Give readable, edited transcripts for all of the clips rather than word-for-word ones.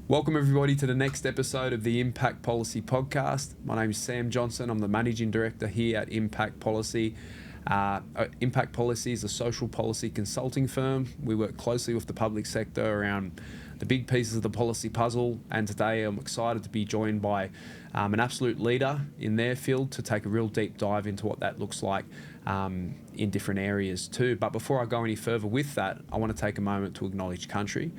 Welcome everybody to the next episode of the Impact Policy Podcast. My name is Sam Johnson. I'm the Managing Director here at Impact Policy. Impact Policy is a social policy consulting firm. We work closely with the public sector around the big pieces of the policy puzzle, and today I'm excited to be joined by an absolute leader in their field to take a real deep dive into what that looks like in different areas too. But before I go any further with that, I want to take a moment to acknowledge country.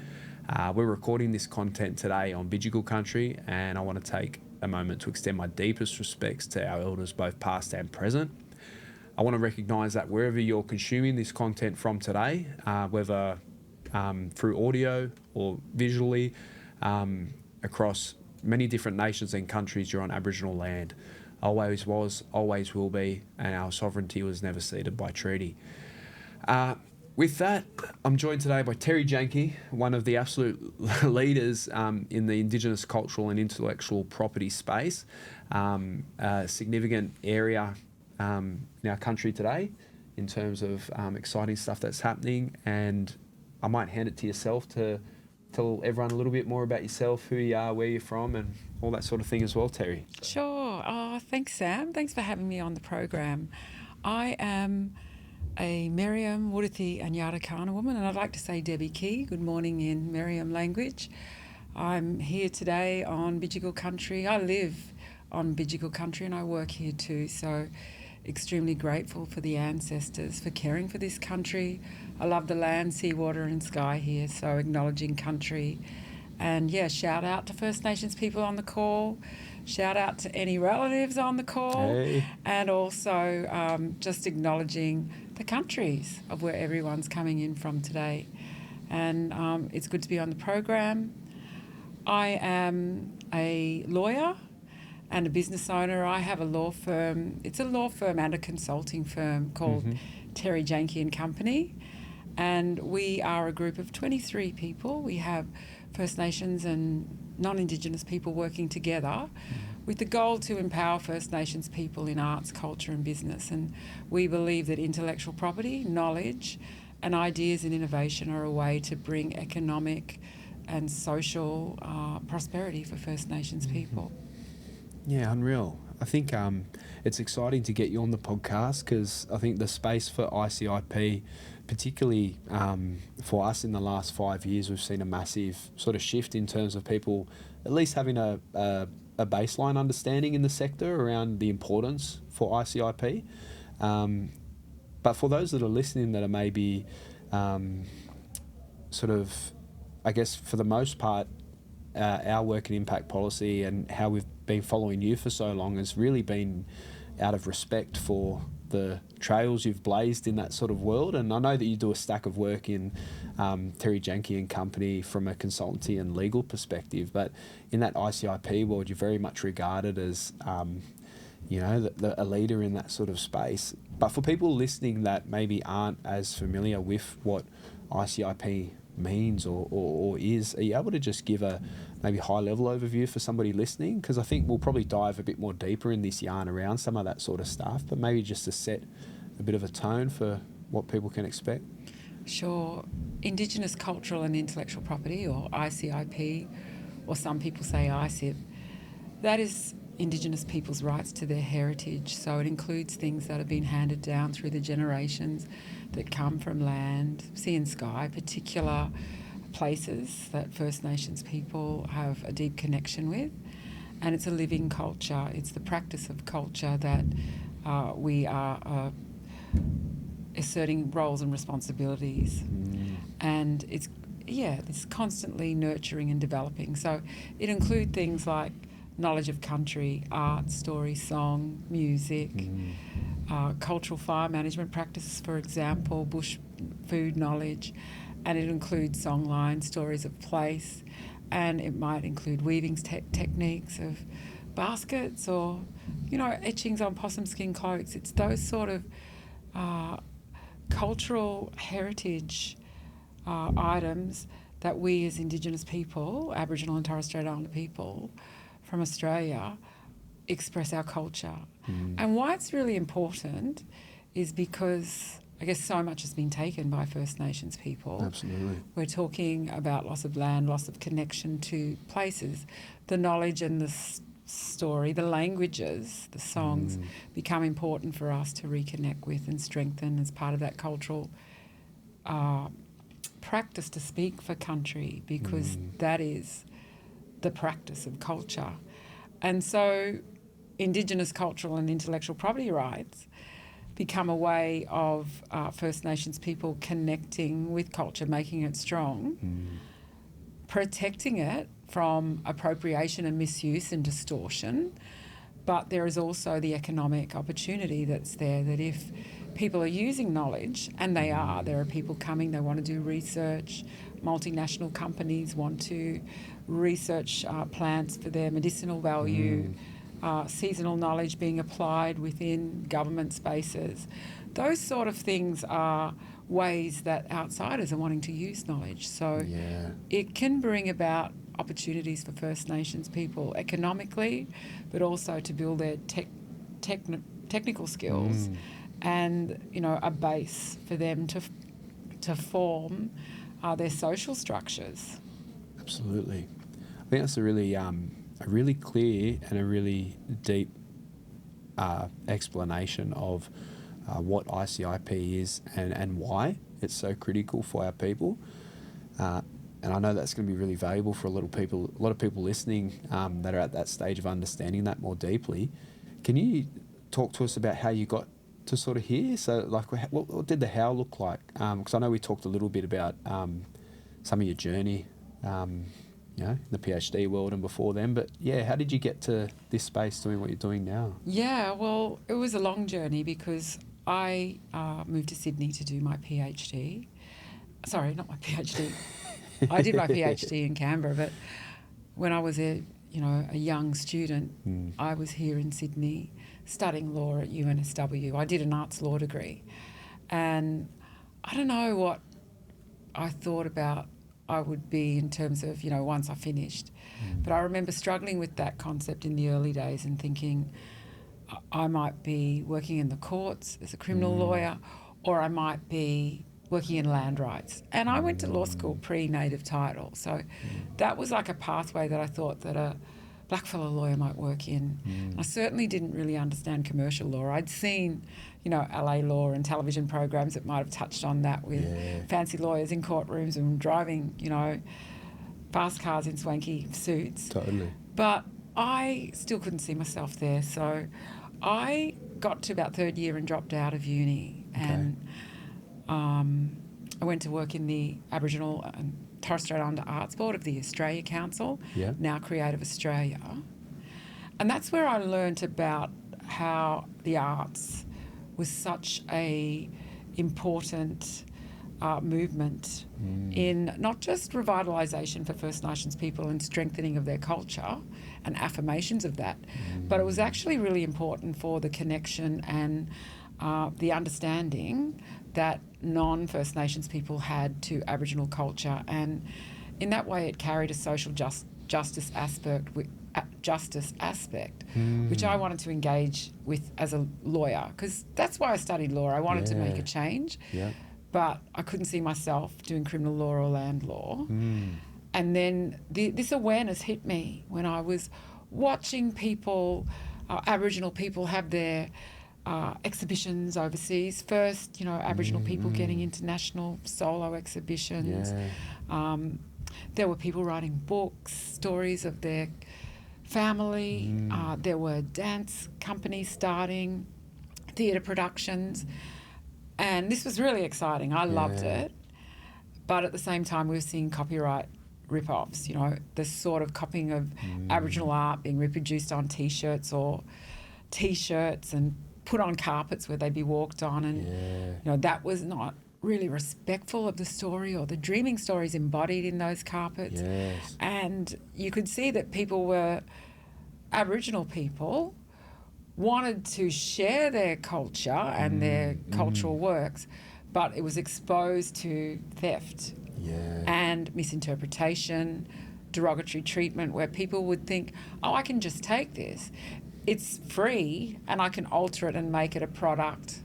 We're recording this content today on Bidjigal country, and I want to take a moment to extend my deepest respects to our elders, both past and present. I want to recognise that wherever you're consuming this content from today, whether through audio or visually, across many different nations and countries, you're on Aboriginal land. Always was, always will be, and our sovereignty was never ceded by treaty. With that, I'm joined today by Terri Janke, one of the absolute leaders in the Indigenous cultural and intellectual property space, a significant area in our country today in terms of exciting stuff that's happening. And I might hand it to yourself to tell everyone a little bit more about yourself, who you are, where you're from, and all that sort of thing as well, Terri. Sure. Thanks, Sam. Thanks for having me on the program. I am a Meriam, Wurruthi and Yardakana woman, and I'd like to say Debbie Key, good morning in Meriam language. I'm here today on Bidjigal country. I live on Bidjigal country and I work here too, so extremely grateful for the ancestors for caring for this country. I love the land, sea, water and sky here, so acknowledging country. And yeah, shout out to First Nations people on the call. Shout out to any relatives on the call. Hey. And also just acknowledging the countries of where everyone's coming in from today. And it's good to be on the program. I am a lawyer and a business owner. I have a law firm. It's a law firm and a consulting firm called Terri Janke and Company. And we are a group of 23 people. We have First Nations and non-Indigenous people working together with the goal to empower First Nations people in arts, culture and business. And we believe that intellectual property, knowledge and ideas and innovation are a way to bring economic and social prosperity for First Nations people. Yeah, unreal. I think it's exciting to get you on the podcast because I think the space for ICIP, particularly for us in the last 5 years, we've seen a massive sort of shift in terms of people at least having a baseline understanding in the sector around the importance for ICIP. But for those that are listening that are maybe sort of, I guess for the most part, our work in impact policy and how we've been following you for so long has really been out of respect for the trails you've blazed in that sort of world. And I know that you do a stack of work in Terri Janke and Company from a consultancy and legal perspective, but in that ICIP world, you're very much regarded as, a leader in that sort of space. But for people listening that maybe aren't as familiar with what ICIP means or is, are you able to just give a maybe high-level overview for somebody listening? Because I think we'll probably dive a bit more deeper in this yarn around some of that sort of stuff, but maybe just to set a bit of a tone for what people can expect. Sure. Indigenous cultural and intellectual property, or ICIP, or some people say ICIP, that is Indigenous people's rights to their heritage. So it includes things that have been handed down through the generations that come from land, sea and sky, particular places that First Nations people have a deep connection with. And it's a living culture. It's the practice of culture that we are asserting roles and responsibilities. And it's constantly nurturing and developing. So it includes things like knowledge of country, art, story, song, music, cultural fire management practices, for example, bush food knowledge, and it includes songlines, stories of place, and it might include weaving techniques of baskets or, etchings on possum skin cloaks. It's those sort of cultural heritage items that we as Indigenous people, Aboriginal and Torres Strait Islander people from Australia, express our culture. And why it's really important is because I guess so much has been taken by First Nations people. Absolutely. We're talking about loss of land, loss of connection to places. The knowledge and the story, the languages, the songs become important for us to reconnect with and strengthen as part of that cultural practice to speak for country, because that is the practice of culture. And so Indigenous cultural and intellectual property rights become a way of First Nations people connecting with culture, making it strong, protecting it from appropriation and misuse and distortion. But there is also the economic opportunity that's there, that if people are using knowledge, and they are, there are people coming, they want to do research, multinational companies want to research plants for their medicinal value, seasonal knowledge being applied within government spaces. Those sort of things are ways that outsiders are wanting to use knowledge. So it can bring about opportunities for First Nations people economically, but also to build their technical skills and, you know, a base for them to form their social structures. Absolutely. I think that's a really clear and a really deep explanation of what ICIP is and why it's so critical for our people. And I know that's going to be really valuable for a lot of people listening that are at that stage of understanding that more deeply. Can you talk to us about how you got to sort of here? So, like, what did the how look like? Because I know we talked a little bit about some of your journey, you know, in the PhD world and before then. But yeah, how did you get to this space doing what you're doing now? Yeah, well, it was a long journey because I moved to Sydney to do my PhD. Sorry, not my PhD. I did my PhD in Canberra, but when I was a young student, I was here in Sydney studying law at UNSW. I did an arts law degree, and I don't know what I thought about I would be in terms of, you know, once I finished. But I remember struggling with that concept in the early days and thinking I might be working in the courts as a criminal lawyer, or I might be working in land rights. And I went to law school pre-native title. So that was like a pathway that I thought that a blackfellow lawyer might work in. I certainly didn't really understand commercial law. I'd seen, you know, LA law and television programs that might have touched on that with fancy lawyers in courtrooms and driving, you know, fast cars in swanky suits. Totally. But I still couldn't see myself there. So I got to about third year and dropped out of uni. And I went to work in the Aboriginal and Torres Strait Islander Arts Board of the Australia Council, now Creative Australia. And that's where I learnt about how the arts was such a important movement in not just revitalisation for First Nations people and strengthening of their culture and affirmations of that, but it was actually really important for the connection and the understanding that non-First Nations people had to Aboriginal culture. And in that way it carried a social justice aspect, which I wanted to engage with as a lawyer, because that's why I studied law. I wanted to make a change, but I couldn't see myself doing criminal law or land law. And then this awareness hit me when I was watching people, Aboriginal people, have their exhibitions overseas. First, you know, Aboriginal people getting international solo exhibitions. There were people writing books, stories of their family. There were dance companies starting, theatre productions. And this was really exciting. I loved it. But at the same time, we were seeing copyright rip-offs, you know, the sort of copying of Aboriginal art being reproduced on T-shirts and put on carpets where they'd be walked on. And, you know, that was not really respectful of the story or the dreaming stories embodied in those carpets. And you could see that people were, Aboriginal people, wanted to share their culture and their cultural works, but it was exposed to theft and misinterpretation, derogatory treatment, where people would think, oh, I can just take this. It's free and I can alter it and make it a product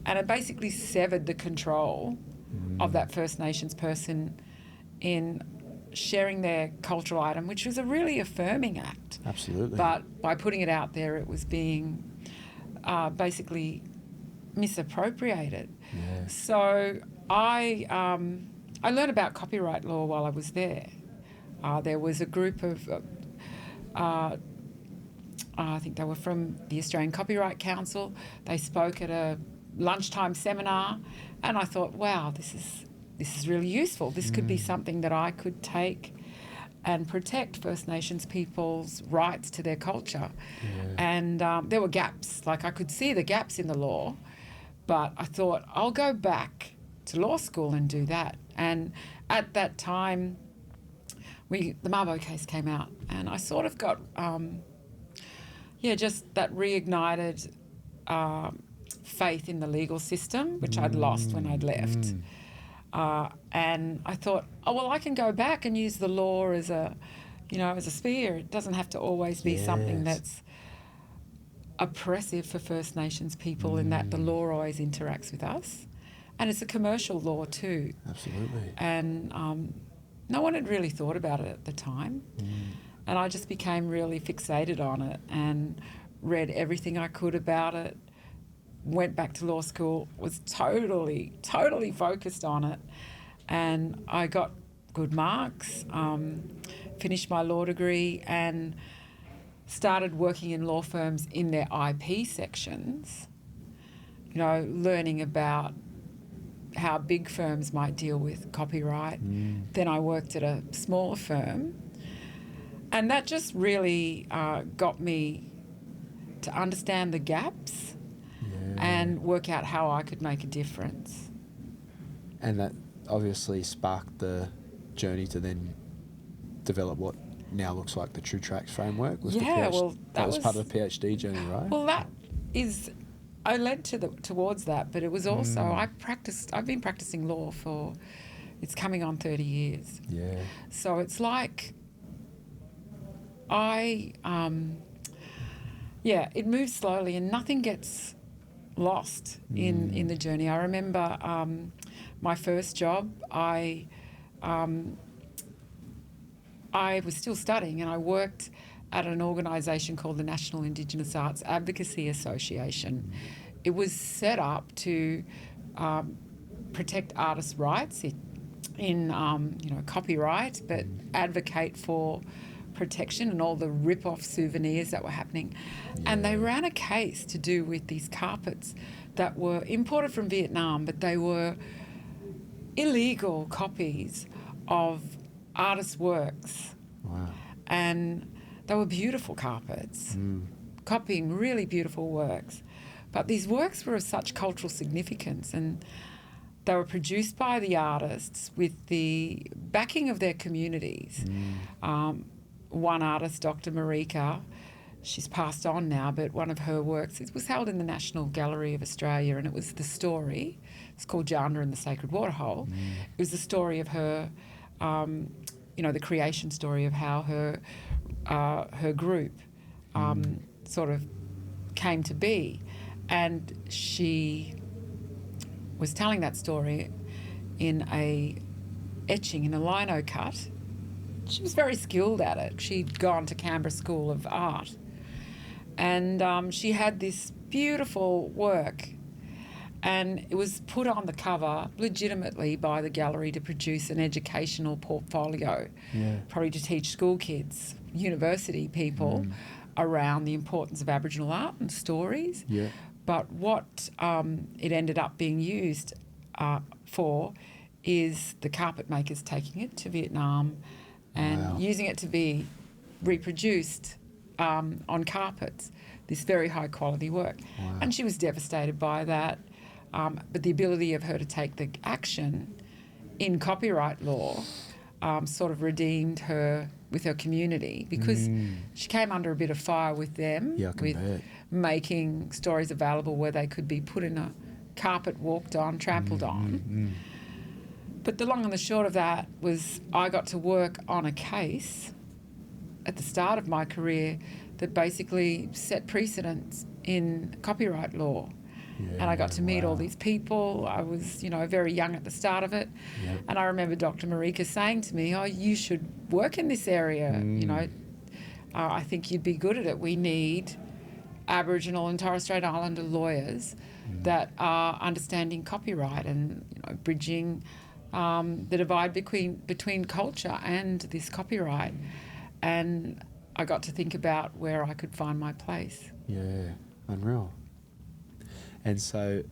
And it basically severed the control of that First Nations person in sharing their cultural item, which was a really affirming act. Absolutely. But by putting it out there, it was being basically misappropriated. Yeah. So I learned about copyright law while I was there. There was a group of, I think they were from the Australian Copyright Council. They spoke at a lunchtime seminar, and I thought, wow, this is really useful. This could be something that I could take and protect First Nations people's rights to their culture. Yeah. And there were gaps. Like, I could see the gaps in the law, but I thought, I'll go back to law school and do that. And at that time, the Mabo case came out, and I sort of got, just that reignited faith in the legal system, which I'd lost when I'd left. And I thought, oh, well, I can go back and use the law as a spear. It doesn't have to always be something that's oppressive for First Nations people, in that the law always interacts with us. And it's a commercial law too. Absolutely. And no one had really thought about it at the time. And I just became really fixated on it and read everything I could about it. Went back to law school, was totally focused on it, and I got good marks, finished my law degree, and started working in law firms in their IP sections, learning about how big firms might deal with copyright. Then I worked at a smaller firm, and that just really got me to understand the gaps and work out how I could make a difference. And that obviously sparked the journey to then develop what now looks like the True Tracks framework. That was part of the PhD journey, right? Well, I led towards that, but it was also, I've been practicing law for, it's coming on 30 years. Yeah. So it's like, it moves slowly and nothing gets lost in the journey. I remember my first job, I was still studying, and I worked at an organisation called the National Indigenous Arts Advocacy Association. It was set up to protect artists' rights in copyright, but advocate for protection and all the rip-off souvenirs that were happening. And they ran a case to do with these carpets that were imported from Vietnam, but they were illegal copies of artists' works. Wow. And they were beautiful carpets, copying really beautiful works. But these works were of such cultural significance, and they were produced by the artists with the backing of their communities. One artist, Dr. Marika, she's passed on now, but one of her works, it was held in the National Gallery of Australia, and it was the story, it's called Janda and the Sacred Waterhole. It was the story of her, the creation story of how her group sort of came to be. And she was telling that story in a etching, in a lino cut. She was very skilled at it. She'd gone to Canberra School of Art. And she had this beautiful work, and it was put on the cover legitimately by the gallery to produce an educational portfolio, probably to teach school kids, university people, around the importance of Aboriginal art and stories. Yeah. But what it ended up being used for is the carpet makers taking it to Vietnam and using it to be reproduced on carpets, this very high quality work. Wow. And she was devastated by that. But the ability of her to take the action in copyright law sort of redeemed her with her community, because she came under a bit of fire with them, with making stories available where they could be put in a carpet, walked on, trampled on. But the long and the short of that was I got to work on a case at the start of my career that basically set precedents in copyright law. And I got to meet all these people. I was, very young at the start of it. Yep. And I remember Dr. Marika saying to me, "Oh, you should work in this area. I think you'd be good at it. We need Aboriginal and Torres Strait Islander lawyers that are understanding copyright and bridging the divide between culture and this copyright." And I got to think about where I could find my place. Yeah, unreal. And so,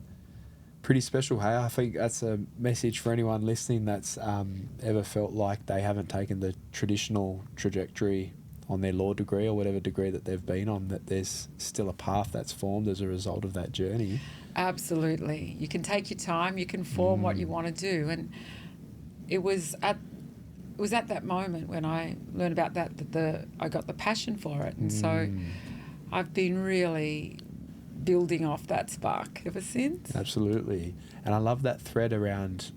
pretty special, hey? I think that's a message for anyone listening that's ever felt like they haven't taken the traditional trajectory on their law degree or whatever degree that they've been on, that there's still a path that's formed as a result of that journey. Absolutely. You can take your time, you can form what you want to do. And it was at that moment when I learned about that I got the passion for it. And so I've been really building off that spark ever since. Absolutely. And I love that thread around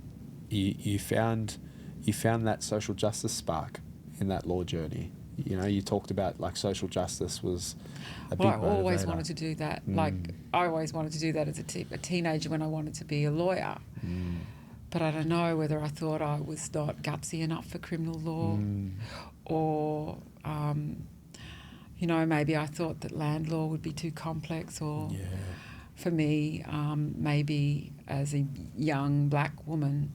you found that social justice spark in that law journey. You talked about like social justice was a big motivator. I always wanted to do that. Like I always wanted to do that as a teenager when I wanted to be a lawyer. But I don't know whether I thought I was not gutsy enough for criminal law or, maybe I thought that land law would be too complex or for me, maybe as a young black woman,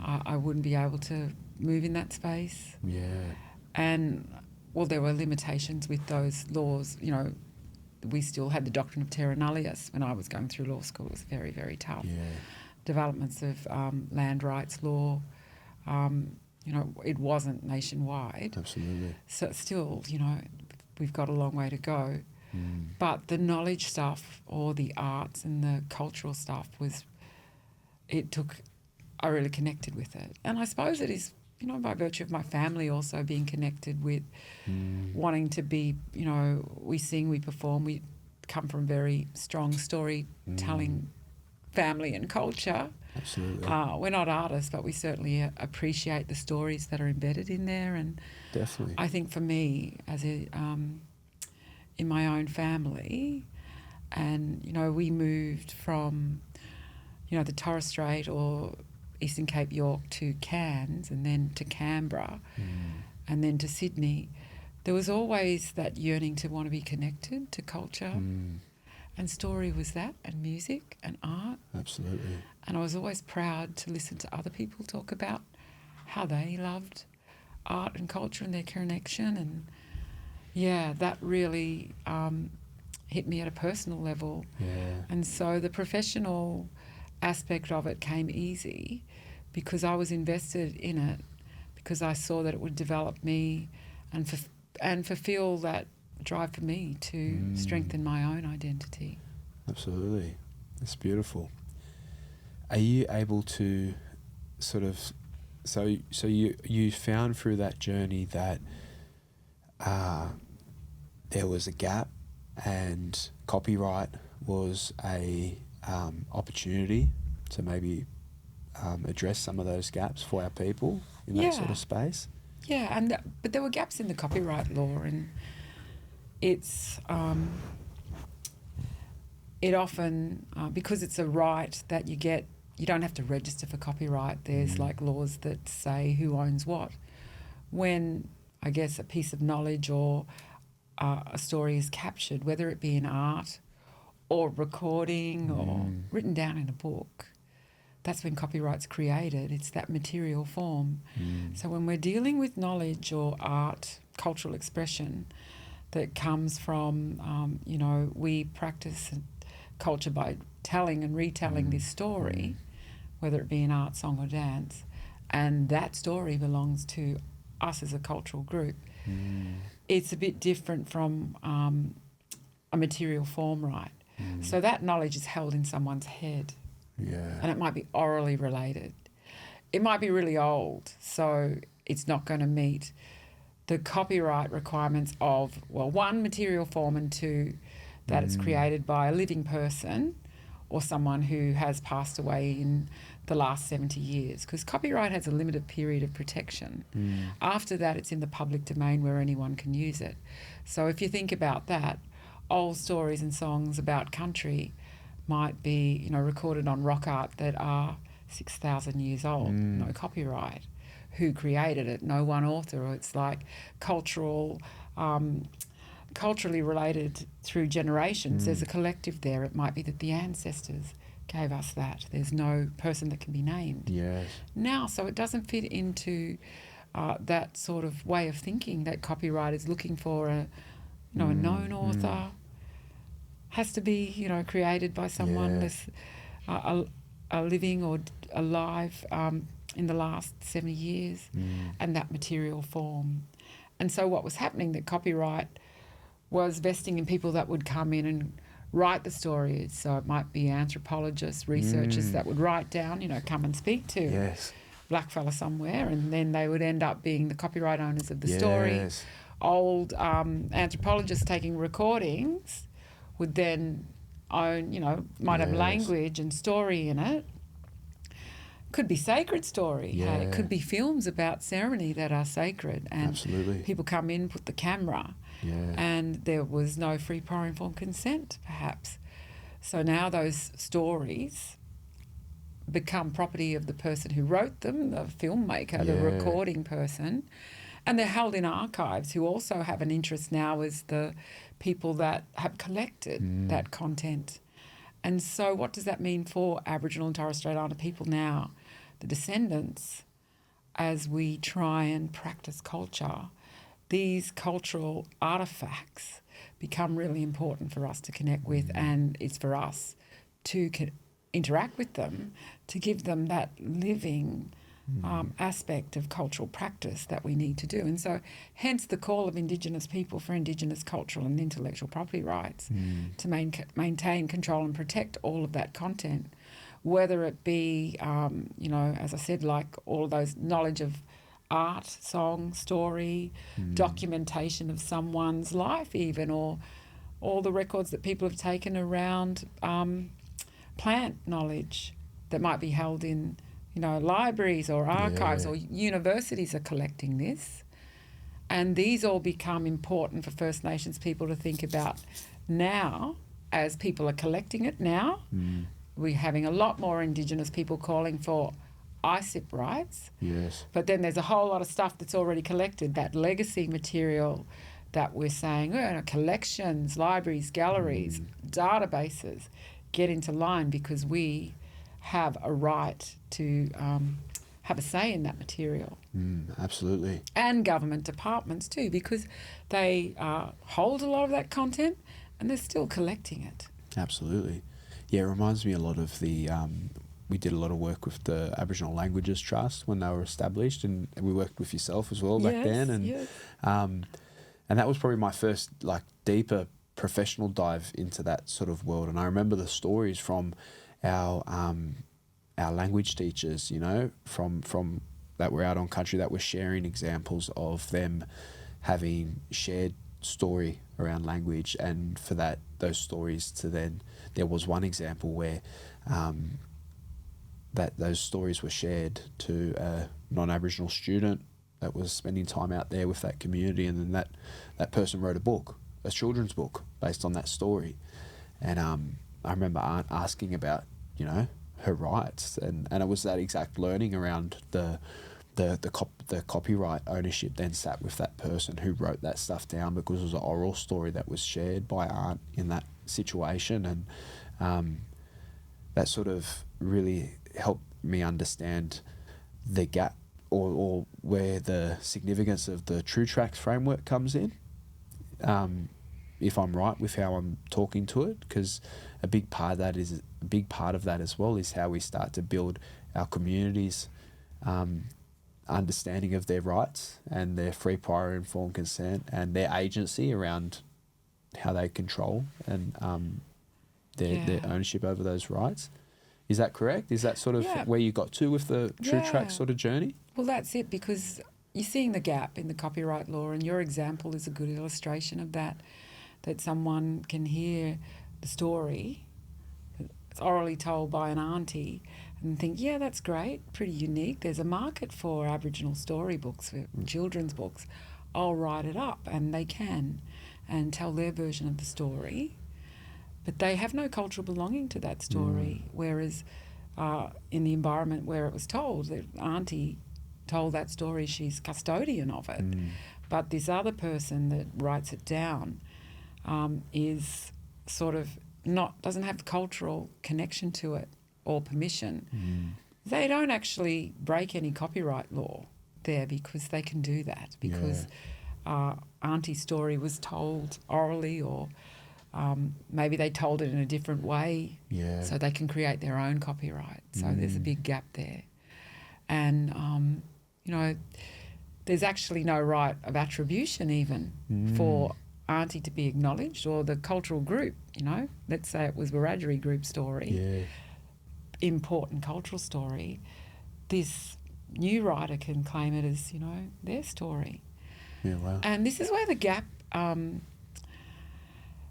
I wouldn't be able to move in that space. Yeah. And, there were limitations with those laws. We still had the doctrine of terra nullius when I was going through law school. It was very, very tough. Yeah. Developments of land rights law, it wasn't nationwide. Absolutely. So still, we've got a long way to go. But the knowledge stuff or the arts and the cultural stuff I really connected with it. And I suppose it is, by virtue of my family also being connected with wanting to be, we sing, we perform, we come from very strong storytelling family and culture. Absolutely. We're not artists, but we certainly appreciate the stories that are embedded in there. And definitely, I think for me, as in my own family, and we moved from the Torres Strait or Eastern Cape York to Cairns and then to Canberra and then to Sydney. There was always that yearning to want to be connected to culture. And story was that, and music and art. Absolutely. And I was always proud to listen to other people talk about how they loved art and culture and their connection. And that really hit me at a personal level. Yeah. And so the professional aspect of it came easy because I was invested in it, because I saw that it would develop me and fulfill that drive for me to strengthen my own identity. Absolutely. That's beautiful. Are you able to sort of, so you found through that journey that there was a gap and copyright was a opportunity to maybe address some of those gaps for our people in that sort of space? Yeah, but there were gaps in the copyright law, and it's it often because it's a right that you get. You don't have to register for copyright. There's like laws that say who owns what. When I guess a piece of knowledge or a story is captured, whether it be in art or recording or written down in a book, that's when copyright's created. It's that material form. So when we're dealing with knowledge or art, cultural expression that comes from, we practice culture by telling and retelling this story, whether it be in art, song or dance, and that story belongs to us as a cultural group. It's a bit different from a material form right. So that knowledge is held in someone's head. Yeah. And it might be orally related. It might be really old, so it's not going to meet the copyright requirements of, well, one, material form, and two, that it's created by a living person or someone who has passed away in the last 70 years, because copyright has a limited period of protection. After that, it's in the public domain where anyone can use it. So if you think about that, old stories and songs about country might be, recorded on rock art that are 6,000 years old, no copyright. Who created it? No one author. Or it's like culturally related through generations. There's a collective there. It might be that the ancestors gave us that. There's no person that can be named. Yes. Now, so it doesn't fit into that sort of way of thinking that copyright is looking for a known author. Has to be, created by someone that's a living or alive in the last 70 years, and that material form. And so what was happening, that copyright was vesting in people that would come in and write the stories. So it might be anthropologists, researchers that would write down, come and speak to blackfella somewhere, and then they would end up being the copyright owners of the story. Old anthropologists taking recordings would then own, might have language and story in it. Could be sacred story. Hey, it could be films about ceremony that are sacred, and people come in, put the camera, and there was no free, prior, informed consent, perhaps. So now those stories become property of the person who wrote them, the filmmaker, the recording person, and they're held in archives, who also have an interest now as the people that have collected that content. And so what does that mean for Aboriginal and Torres Strait Islander people now, the descendants, as we try and practice culture? These cultural artefacts become really important for us to connect with, and it's for us to interact with them, to give them that living aspect of cultural practice that we need to do. And so hence the call of Indigenous people for Indigenous cultural and intellectual property rights to maintain, control and protect all of that content, whether it be, as I said, like all of those knowledge of art, song, story, documentation of someone's life even, or all the records that people have taken around plant knowledge that might be held in libraries or archives, or universities are collecting this. And these all become important for First Nations people to think about now, as people are collecting it now. We're having a lot more Indigenous people calling for ICIP rights. But then there's a whole lot of stuff that's already collected, that legacy material that we're saying, collections, libraries, galleries, databases, get into line, because we have a right to have a say in that material. Absolutely. And government departments too, because they hold a lot of that content and they're still collecting it. Absolutely. Yeah, it reminds me a lot of the... we did a lot of work with the Aboriginal Languages Trust when they were established, and we worked with yourself as well back then. And and that was probably my first deeper professional dive into that sort of world. And I remember the stories from our language teachers, from that were out on country, that were sharing examples of them having shared story around language, and for those stories to then, there was one example where that those stories were shared to a non-Aboriginal student that was spending time out there with that community, and then that person wrote a book, a children's book, based on that story. And I remember Aunt asking about, her rights, and it was that exact learning around the copyright ownership then sat with that person who wrote that stuff down, because it was an oral story that was shared by Aunt in that situation. And that sort of really helped me understand the gap or where the significance of the True Tracks framework comes in, if I'm right with how I'm talking to it, because a big part of that as well is how we start to build our communities' understanding of their rights and their free, prior, informed consent, and their agency around how they control and their ownership over those rights. Is that correct? Is that sort of where you got to with the True Track sort of journey? Well, that's it, because you're seeing the gap in the copyright law, and your example is a good illustration of that someone can hear the story, it's orally told by an auntie, and think, yeah, that's great, pretty unique. There's a market for Aboriginal storybooks, for children's books. I'll write it up, and they can, and tell their version of the story. but they have no cultural belonging to that story. Whereas in the environment where it was told, that Auntie told that story, she's custodian of it. But this other person that writes it down is sort of doesn't have the cultural connection to it or permission. They don't actually break any copyright law there because they can do that because Auntie's story was told orally or maybe they told it in a different way so they can create their own copyright. So there's a big gap there. And, you know, there's actually no right of attribution even for Auntie to be acknowledged or the cultural group, you know. Let's say it was Wiradjuri group story, important cultural story. This new writer can claim it as, you know, their story. Yeah, wow. And this is where the gap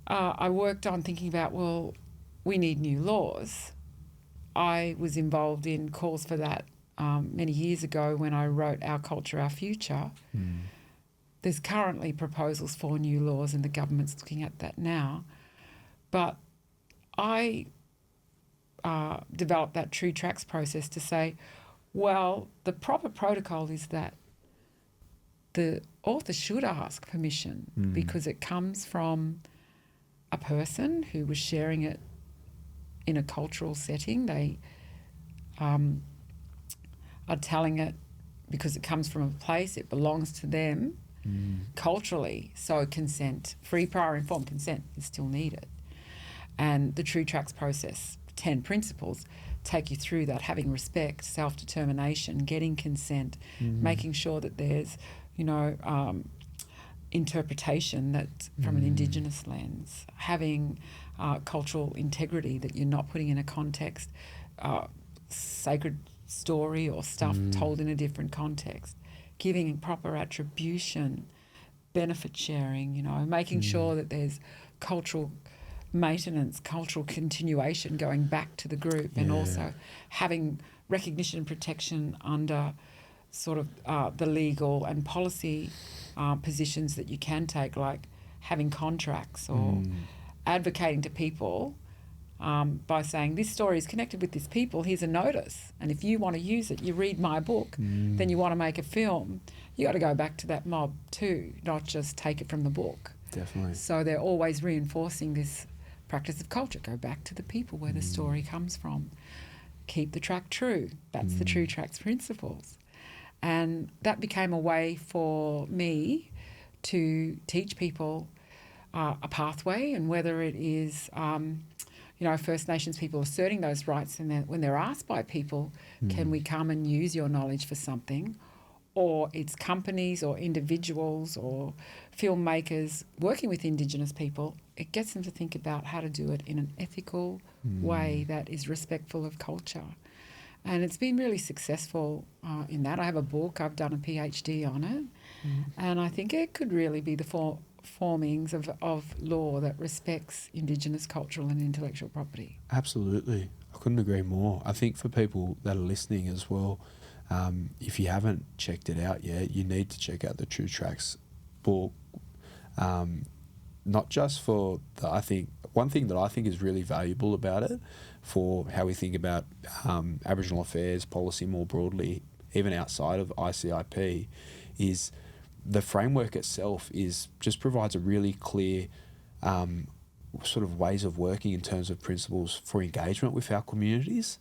I worked on thinking about, well, we need new laws. I was involved in calls for that many years ago when I wrote Our Culture, Our Future. There's currently proposals for new laws and the government's looking at that now. But I developed that true tracks process to say, well, the proper protocol is that the author should ask permission because it comes from a person who was sharing it in a cultural setting. They are telling it because it comes from a place, it belongs to them culturally. So consent, free, prior, informed consent is still needed. And the True Tracks process, 10 principles, take you through that, having respect, self-determination, getting consent, making sure that there's, you know, interpretation that's from an Indigenous lens, having cultural integrity, that you're not putting in a context, sacred story or stuff told in a different context, giving proper attribution, benefit sharing, you know, making sure that there's cultural maintenance, cultural continuation going back to the group, and also having recognition and protection under sort of the legal and policy positions that you can take, like having contracts or advocating to people by saying this story is connected with this people, here's a notice, and if you want to use it, you read my book, then you want to make a film, you got to go back to that mob too, not just take it from the book. Definitely. So they're always reinforcing this practice of culture. Go back to the people where the story comes from. Keep the track true. That's the True Tracks principles. And that became a way for me to teach people a pathway, and whether it is, you know, First Nations people asserting those rights, and when they're asked by people, can we come and use your knowledge for something? Or it's companies or individuals or filmmakers working with Indigenous people, it gets them to think about how to do it in an ethical way that is respectful of culture. And it's been really successful in that. I have a book, I've done a PhD on it, and I think it could really be the formings of law that respects Indigenous cultural and intellectual property. Absolutely. I couldn't agree more. I think for people that are listening as well, if you haven't checked it out yet, you need to check out the True Tracks book. Not just for I think one thing that I think is really valuable about it for how we think about Aboriginal affairs policy more broadly, even outside of ICIP, is the framework itself just provides a really clear sort of ways of working in terms of principles for engagement with our communities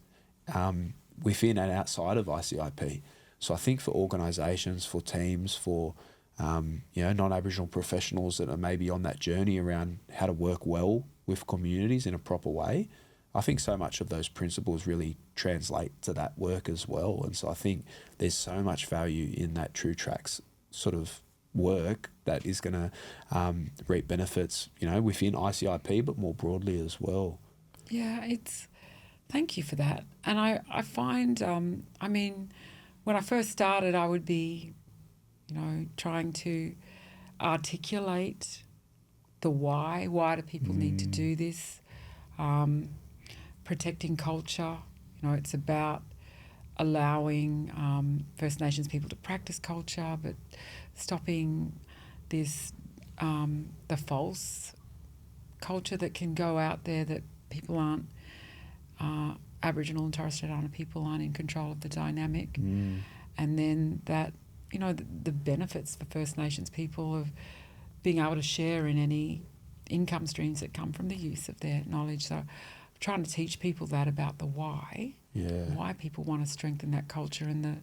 within and outside of ICIP. So I think for organisations, for teams, for you know, non-Aboriginal professionals that are maybe on that journey around how to work well with communities in a proper way, I think so much of those principles really translate to that work as well. And so I think there's so much value in that True Tracks sort of work that is going to reap benefits, you know, within ICIP, but more broadly as well. Yeah, thank you for that. And I find, I mean, when I first started, I would be, you know, trying to articulate the why. Why do people need to do this? Protecting culture. You know, it's about allowing First Nations people to practice culture, but stopping this, the false culture that can go out there that people aren't, Aboriginal and Torres Strait Islander people aren't in control of the dynamic. And then that, you know, the benefits for First Nations people of being able to share in any income streams that come from the use of their knowledge. So I'm trying to teach people that about the why people want to strengthen that culture and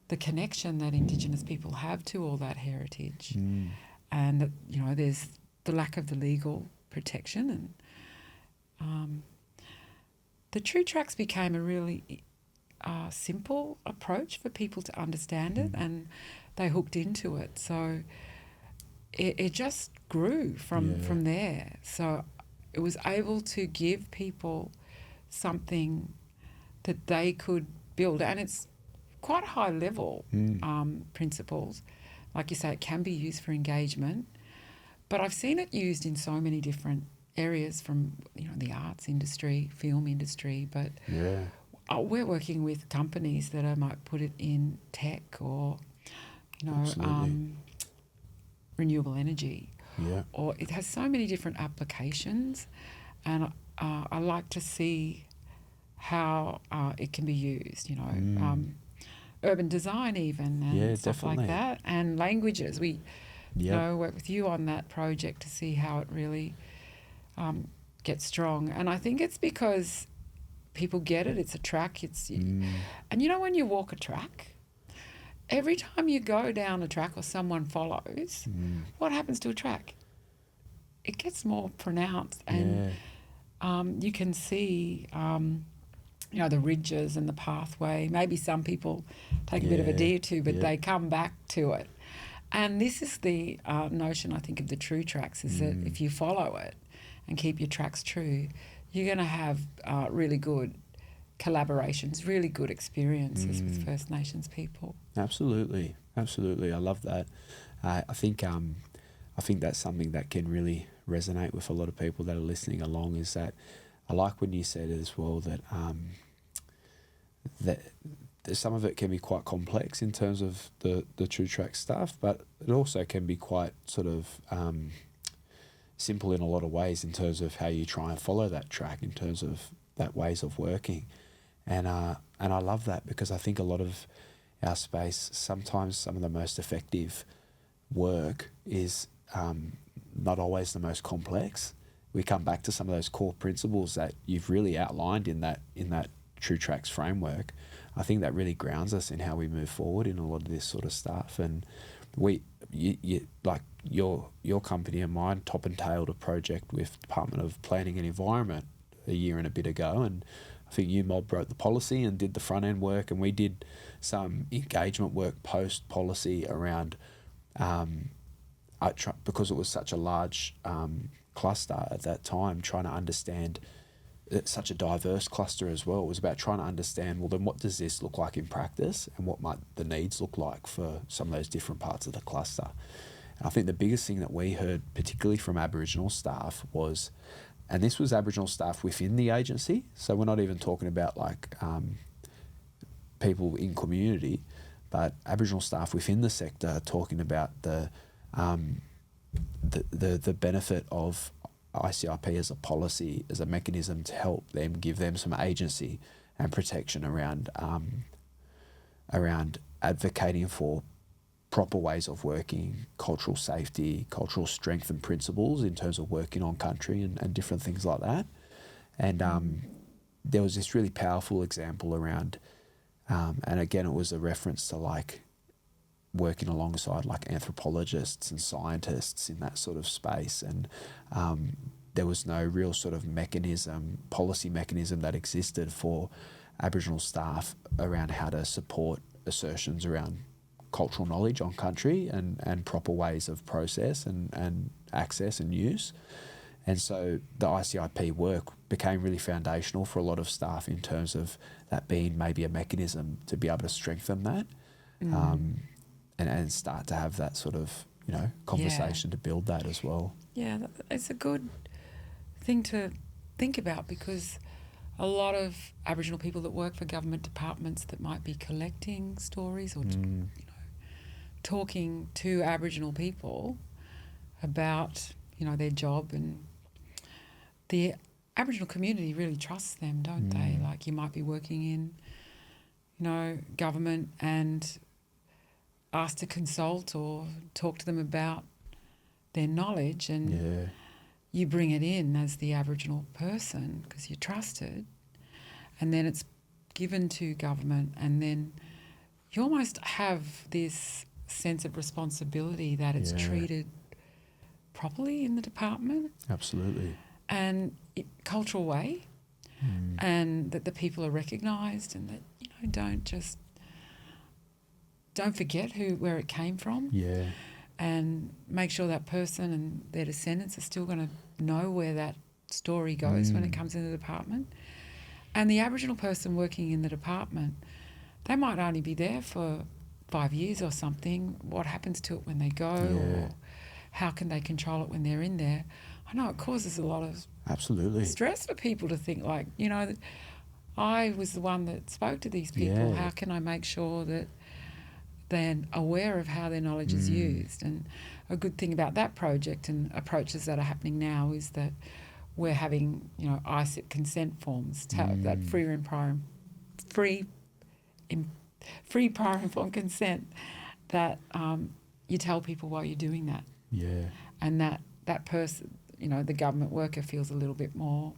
the connection that Indigenous people have to all that heritage. And that, you know, there's the lack of the legal protection. And the True Tracks became a really simple approach for people to understand it, and they hooked into it. So it just grew from there. So it was able to give people something that they could build, and it's quite high level principles. Like you say, it can be used for engagement, but I've seen it used in so many different areas, from, you know, the arts industry, film industry, but we're working with companies that might put it in tech or, you know, renewable energy. Or it has so many different applications, and I like to see how it can be used, you know, urban design even, and stuff like that, and languages. We you know, work with you on that project to see how it really gets strong. And I think it's because people get it. It's a track. And you know, when you walk a track, every time you go down a track or someone follows, what happens to a track? It gets more pronounced, and you can see, you know, the ridges and the pathway. Maybe some people take a bit of a detour, but they come back to it. And this is the notion, I think, of the True Tracks, is that if you follow it and keep your tracks true, you're going to have really good collaborations, really good experiences with First Nations people. Absolutely. I love that. I think that's something that can really resonate with a lot of people that are listening along, is that I like when you said as well that that some of it can be quite complex in terms of the True Track stuff, but it also can be quite sort of simple in a lot of ways in terms of how you try and follow that track, in terms of that ways of working. And I love that, because I think a lot of our space, sometimes some of the most effective work is not always the most complex. We come back to some of those core principles that you've really outlined in that True Tracks framework. I think that really grounds us in how we move forward in a lot of this sort of stuff. And you like your company and mine top and tailed a project with Department of Planning and Environment a year and a bit ago, and I think you mob wrote the policy and did the front end work, and we did some engagement work post policy around because it was such a large cluster at that time, trying to understand. It's such a diverse cluster as well. It was about trying to understand, well, then what does this look like in practice, and what might the needs look like for some of those different parts of the cluster. And I think the biggest thing that we heard, particularly from Aboriginal staff, was, and this was Aboriginal staff within the agency, so we're not even talking about like people in community, but Aboriginal staff within the sector talking about the benefit of ICIP as a policy, as a mechanism to help them, give them some agency and protection around advocating for proper ways of working, cultural safety, cultural strength and principles in terms of working on country and different things like that. And there was this really powerful example around, and again, it was a reference to like working alongside like anthropologists and scientists in that sort of space. And there was no real sort of policy mechanism that existed for Aboriginal staff around how to support assertions around cultural knowledge on country and proper ways of process and access and use. And so the ICIP work became really foundational for a lot of staff in terms of that being maybe a mechanism to be able to strengthen that. And start to have that sort of, you know, conversation to build that as well. Yeah, it's a good thing to think about, because a lot of Aboriginal people that work for government departments that might be collecting stories or you know, talking to Aboriginal people about, you know, their job and the Aboriginal community really trusts them, don't they? Like, you might be working in, government and asked to consult or talk to them about their knowledge, and you bring it in as the Aboriginal person because you're trusted, and then it's given to government, and then you almost have this sense of responsibility that it's treated properly in the department. Absolutely. And cultural way, and that the people are recognised, and that, don't forget where it came from. Yeah. And make sure that person and their descendants are still going to know where that story goes when it comes in the department. And the Aboriginal person working in the department, they might only be there for 5 years or something. What happens to it when they go, or how can they control it when they're in there? I know it causes a lot of stress for people to think like, I was the one that spoke to these people. Yeah. How can I make sure that they're aware of how their knowledge is used? And a good thing about that project and approaches that are happening now is that we're having, ICIP consent forms, that free prior informed consent, that you tell people why you're doing that. Yeah. And that person, the government worker feels a little bit more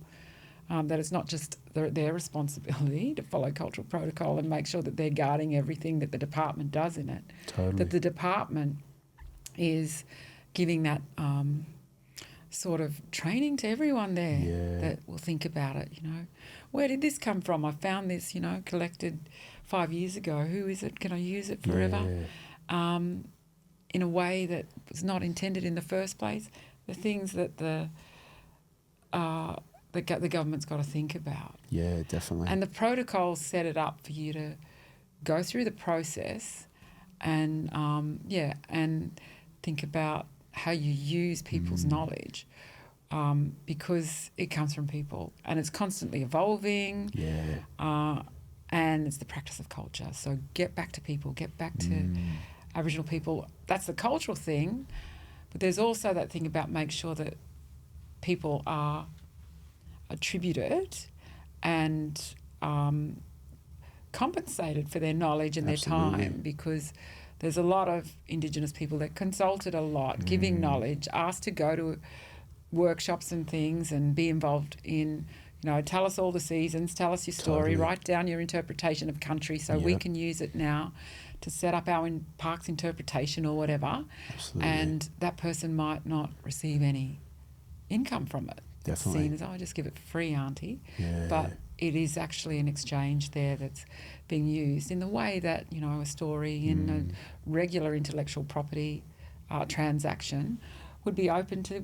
that it's not just their responsibility to follow cultural protocol and make sure that they're guarding everything that the department does in it. Totally. That the department is giving that sort of training to everyone there that will think about it, Where did this come from? I found this, collected 5 years ago. Who is it? Can I use it forever? In a way that was not intended in the first place. The things that the government's got to think about. Yeah, definitely. And the protocols set it up for you to go through the process and, and think about how you use people's knowledge, because it comes from people and it's constantly evolving. Yeah. And it's the practice of culture. So get back to people, get back to Aboriginal people. That's the cultural thing. But there's also that thing about make sure that people are attributed and compensated for their knowledge and their time, because there's a lot of Indigenous people that consulted a lot, giving knowledge, asked to go to workshops and things and be involved in, tell us all the seasons, tell us your story, write down your interpretation of country so we can use it now to set up our parks interpretation or whatever. Absolutely. And that person might not receive any income from it. Definitely. Seen as, I just give it for free, auntie. Yeah. But it is actually an exchange there that's being used in the way that, a story in a regular intellectual property transaction would be open to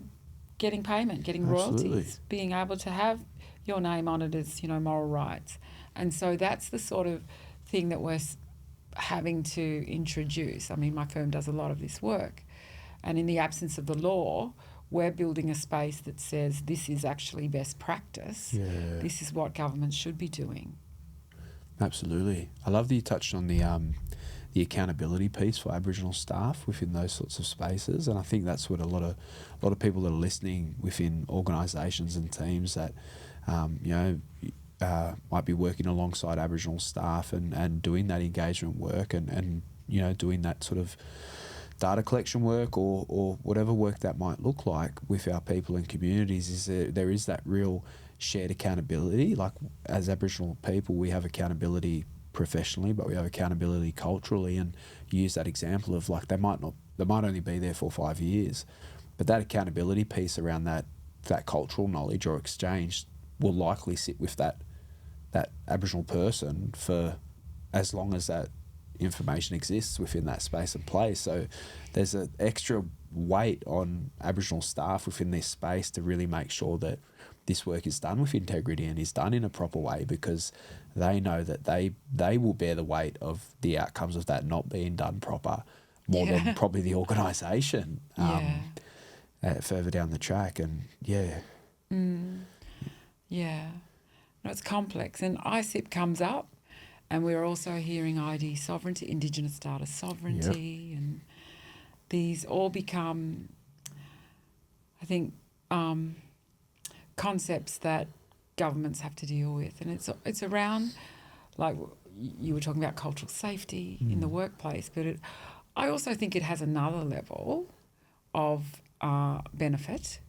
getting payment, getting royalties, being able to have your name on it as, moral rights. And so that's the sort of thing that we're having to introduce. I mean, my firm does a lot of this work. And in the absence of the law, we're building a space that says this is actually best practice. Yeah. This is what government should be doing. Absolutely. I love that you touched on the accountability piece for Aboriginal staff within those sorts of spaces, and I think that's what a lot of people that are listening within organisations and teams that might be working alongside Aboriginal staff and doing that engagement work and doing that sort of data collection work or whatever work that might look like with our people and communities, is there is that real shared accountability. Like, as Aboriginal people, we have accountability professionally, but we have accountability culturally, and use that example of, like, they might only be there for 5 years, but that accountability piece around that cultural knowledge or exchange will likely sit with that Aboriginal person for as long as that information exists within that space and place. So there's an extra weight on Aboriginal staff within this space to really make sure that this work is done with integrity and is done in a proper way, because they know that they will bear the weight of the outcomes of that not being done proper more than probably the organisation further down the track. And No, it's complex. And ICIP comes up, and we're also hearing ID sovereignty, Indigenous data sovereignty, and these all become, I think, concepts that governments have to deal with. And it's around, like you were talking about cultural safety in the workplace, but I also think it has another level of benefit,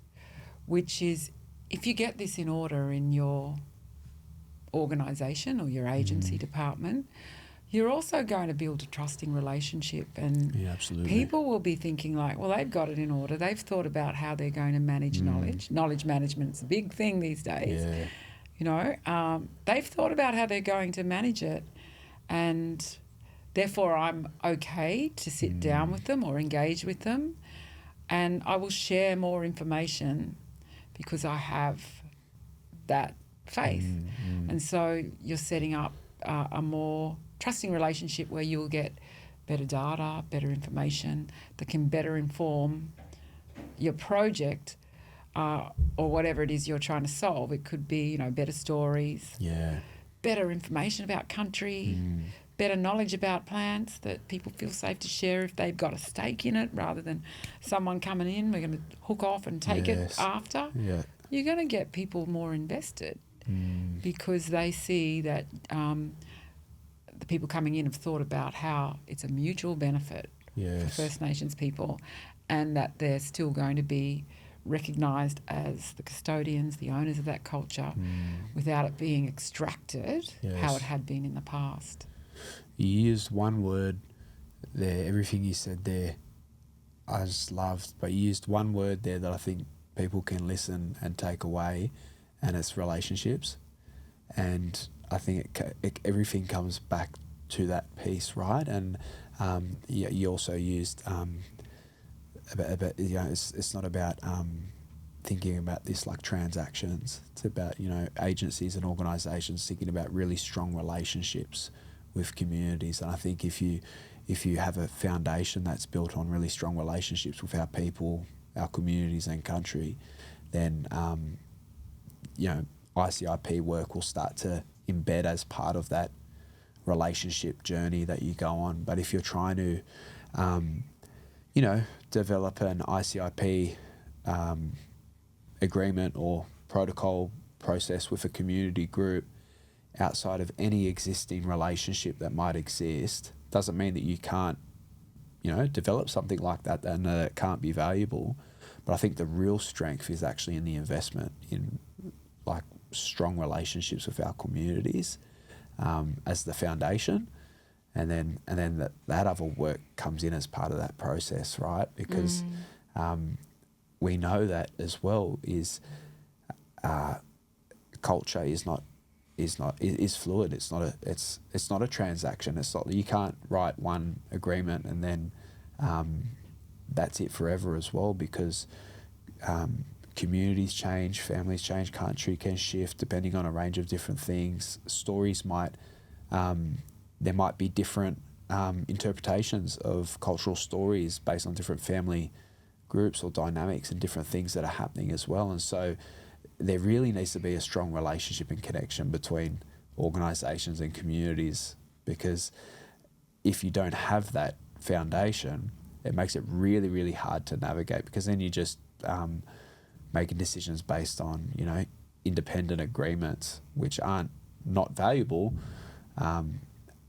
which is if you get this in order in your organisation or your agency department, you're also going to build a trusting relationship, and people will be thinking like, well, they've got it in order. They've thought about how they're going to manage knowledge. Knowledge management's a big thing these days. Yeah. You know, they've thought about how they're going to manage it, and therefore I'm okay to sit down with them or engage with them, and I will share more information because I have that faith. And so you're setting up a more trusting relationship where you'll get better data, better information that can better inform your project or whatever it is you're trying to solve. It could be, you know, better stories, better information about country, better knowledge about plants that people feel safe to share if they've got a stake in it, rather than someone coming in, we're going to hook off and take it after. Yeah. You're going to get people more invested because they see that the people coming in have thought about how it's a mutual benefit for First Nations people, and that they're still going to be recognised as the custodians, the owners of that culture, without it being extracted how it had been in the past. You used one word there, everything you said there, I just loved, but you used one word there that I think people can listen and take away, and it's relationships. And I think everything comes back to that piece, right? And you also used about you know, it's not about thinking about this like transactions. It's about, you know, agencies and organisations thinking about really strong relationships with communities. And I think if you have a foundation that's built on really strong relationships with our people, our communities and country, then you know, ICIP work will start to embed as part of that relationship journey that you go on. But if you're trying to, you know, develop an ICIP agreement or protocol process with a community group outside of any existing relationship that might exist, doesn't mean that you can't, you know, develop something like that and it can't be valuable. But I think the real strength is actually in the investment in like strong relationships with our communities as the foundation, and then that other work comes in as part of that process, right? Because we know that as well is culture is fluid. It's not a transaction. It's not, you can't write one agreement and then that's it forever as well, because communities change, families change, country can shift depending on a range of different things. Stories might, there might be different interpretations of cultural stories based on different family groups or dynamics and different things that are happening as well. And so there really needs to be a strong relationship and connection between organisations and communities, because if you don't have that foundation, it makes it really, really hard to navigate, because then you just making decisions based on, you know, independent agreements which aren't not valuable, and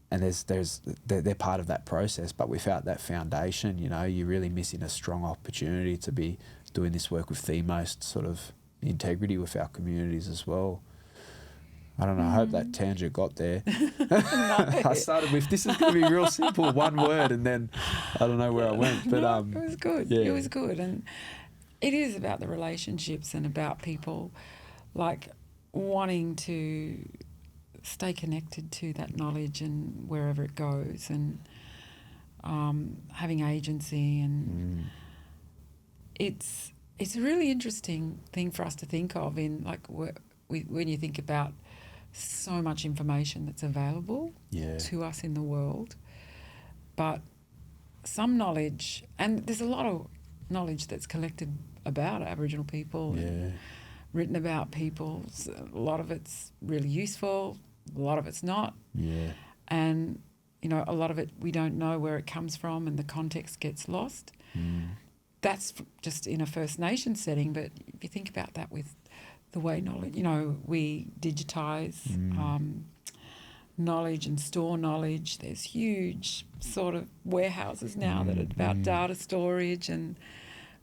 they're part of that process. But without that foundation, you know, you're really missing a strong opportunity to be doing this work with the most sort of integrity with our communities as well. I don't know, I hope that tangent got there. I started with, this is going to be real simple, one word, and then I don't know where I went. But it was good. Yeah. It was good. And it is about the relationships and about people like wanting to stay connected to that knowledge and wherever it goes, and having agency. And it's a really interesting thing for us to think of in like when you think about so much information that's available to us in the world, but some knowledge, and there's a lot of knowledge that's collected about Aboriginal people and written about people. A lot of it's really useful, a lot of it's not. And, you know, a lot of it we don't know where it comes from and the context gets lost. That's just in a First Nation setting, but if you think about that with the way knowledge, we digitise knowledge and store knowledge. There's huge sort of warehouses now that are about data storage, and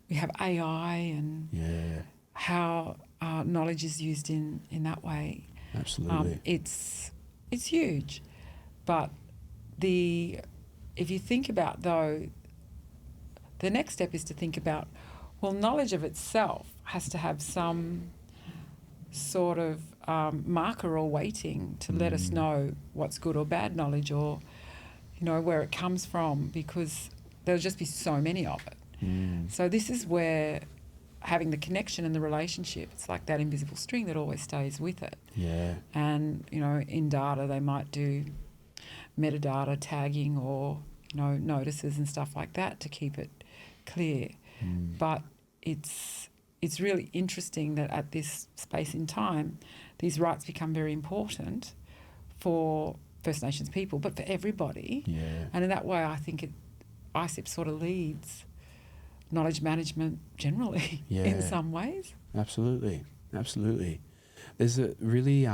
we have AI and how knowledge is used in that way. Absolutely. It's huge. But if you think about, though, the next step is to think about, well, knowledge of itself has to have some sort of marker or weighting to let us know what's good or bad knowledge, or, where it comes from, because there'll just be so many of it. So this is where having the connection and the relationship, it's like that invisible string that always stays with it. Yeah. And, in data they might do metadata tagging or, notices and stuff like that to keep it clear. But it's really interesting that at this space in time, these rights become very important for First Nations people, but for everybody. Yeah. And in that way, I think ICIP sort of leads knowledge management generally in some ways. Absolutely. There's a really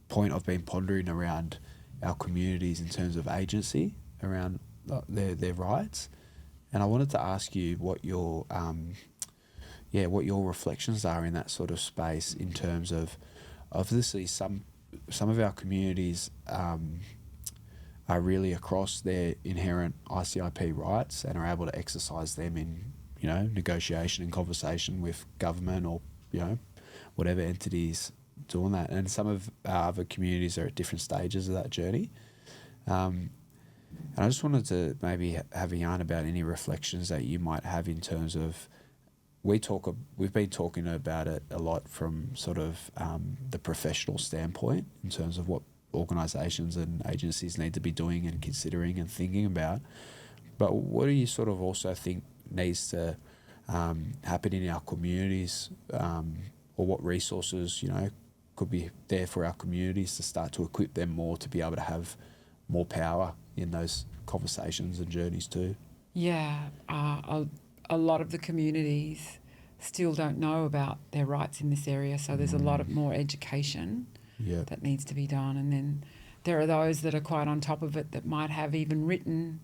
point I've been pondering around our communities in terms of agency around their rights, and I wanted to ask you what your reflections are in that sort of space, in terms of, obviously some of our communities are really across their inherent ICIP rights and are able to exercise them in negotiation and conversation with government or whatever entities doing that, and some of our other communities are at different stages of that journey. And I just wanted to maybe have a yarn about any reflections that you might have in terms of, we've been talking about it a lot from sort of the professional standpoint, in terms of what organisations and agencies need to be doing and considering and thinking about. But what do you sort of also think needs to happen in our communities, or what resources could be there for our communities to start to equip them more to be able to have more power in those conversations and journeys too? Yeah, a lot of the communities still don't know about their rights in this area, so there's a lot of more education that needs to be done. And then there are those that are quite on top of it that might have even written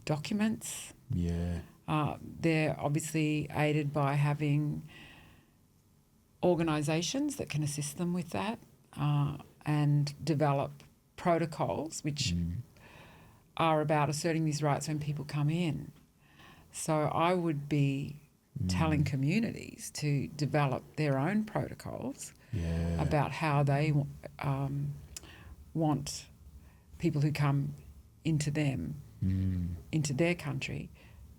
documents. They're obviously aided by having organisations that can assist them with that, and develop protocols which are about asserting these rights when people come in. So I would be telling communities to develop their own protocols about how they want people who come into them, into their country,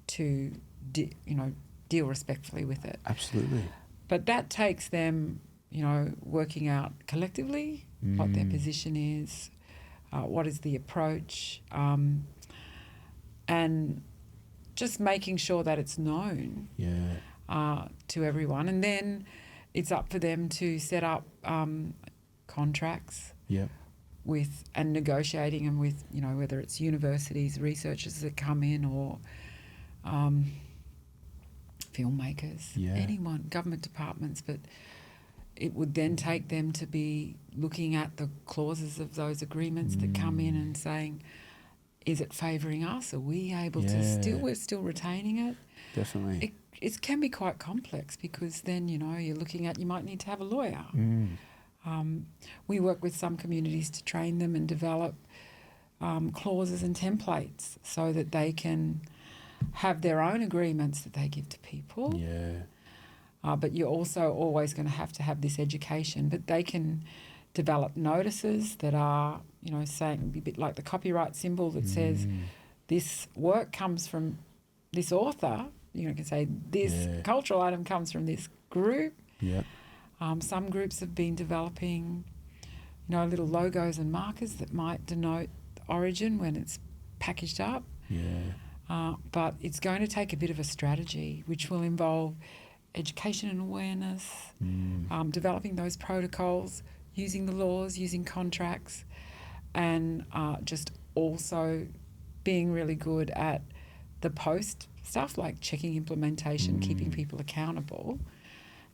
to deal respectfully with it. Absolutely. But that takes them, working out collectively what their position is, what is the approach, and just making sure that it's known to everyone. And then it's up for them to set up contracts with, and negotiating them with, whether it's universities, researchers that come in, or filmmakers, anyone, government departments. But it would then take them to be looking at the clauses of those agreements that come in and saying, is it favouring us? Are we able to we're still retaining it? Definitely. It can be quite complex, because then, you're looking at, you might need to have a lawyer. We work with some communities to train them and develop clauses and templates so that they can have their own agreements that they give to people. But you're also always going to have this education. But they can develop notices that are, saying, a bit like the copyright symbol that says this work comes from this author. You can say this cultural item comes from this group. Some groups have been developing, little logos and markers that might denote origin when it's packaged up. But it's going to take a bit of a strategy, which will involve education and awareness, developing those protocols, using the laws, using contracts, and just also being really good at the post stuff like checking implementation, keeping people accountable.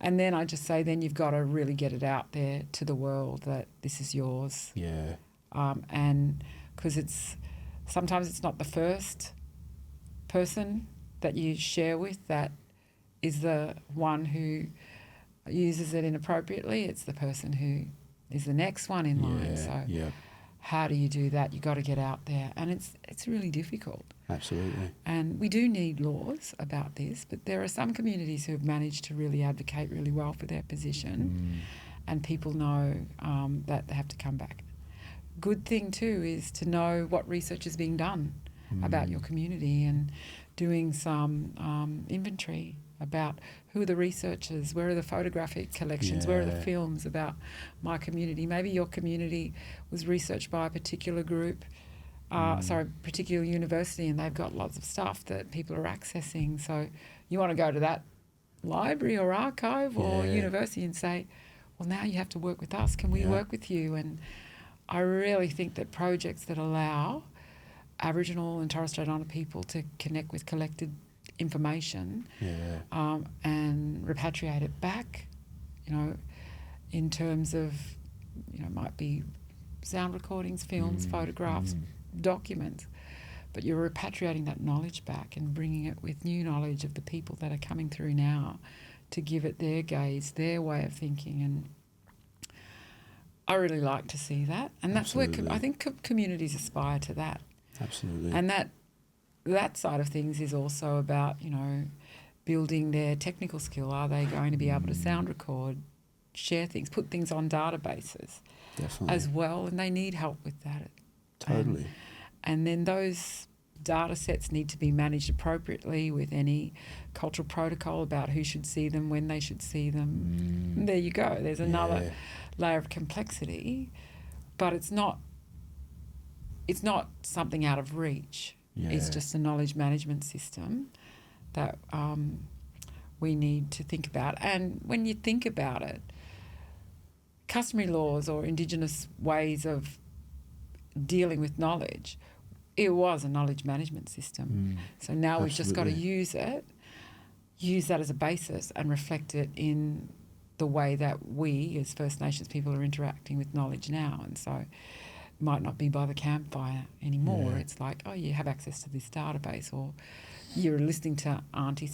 And then I just say, then you've got to really get it out there to the world that this is yours. Yeah. And because sometimes it's not the first person that you share with that is the one who uses it inappropriately. It's the person who is the next one in line. So how do you do that? You got to get out there, and it's really difficult. Absolutely. And we do need laws about this, but there are some communities who have managed to really advocate really well for their position, and people know that they have to come back. Good thing too is to know what research is being done about your community and doing some inventory about who are the researchers, where are the photographic collections, where are the films about my community. Maybe your community was researched by a particular group, particular university, and they've got lots of stuff that people are accessing. So you want to go to that library or archive or university and say, well, now you have to work with us. Can we work with you? And I really think that projects that allow Aboriginal and Torres Strait Islander people to connect with collected information and repatriate it back, in terms of, might be sound recordings, films, photographs, documents, but you're repatriating that knowledge back and bringing it with new knowledge of the people that are coming through now to give it their gaze, their way of thinking. And I really like to see that. And that's where I think communities aspire to that. Absolutely. And that side of things is also about, building their technical skill. Are they going to be able to sound record, share things, put things on databases as well? And they need help with that. Totally. And then those data sets need to be managed appropriately with any cultural protocol about who should see them, when they should see them. And there you go. There's another layer of complexity, but it's not something out of reach. It's just a knowledge management system that we need to think about. And when you think about it, customary laws or Indigenous ways of dealing with knowledge, it was a knowledge management system. So now we've just got to use that as a basis and reflect it in the way that we as First Nations people are interacting with knowledge now. And so might not be by the campfire anymore. It's like, oh, you have access to this database, or you're listening to auntie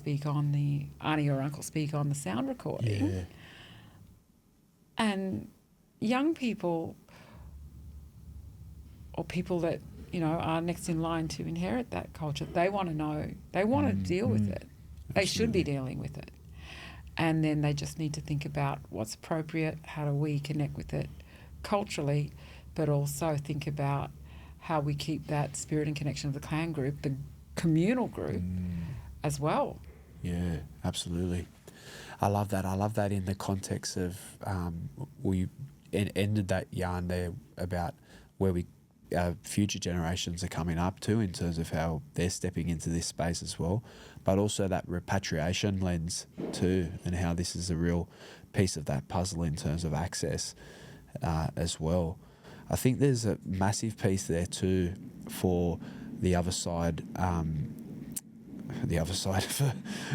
or uncle speak on the sound recording. And young people or people that, are next in line to inherit that culture, they want to know, they want to deal with it. They should be dealing with it. And then they just need to think about what's appropriate, how do we connect with it culturally, but also think about how we keep that spirit and connection of the clan group, the communal group as well. Yeah, absolutely. I love that. I love that in the context of we ended that yarn there about where future generations are coming up to in terms of how they're stepping into this space as well, but also that repatriation lens too, and how this is a real piece of that puzzle in terms of access as well. I think there's a massive piece there too for the other side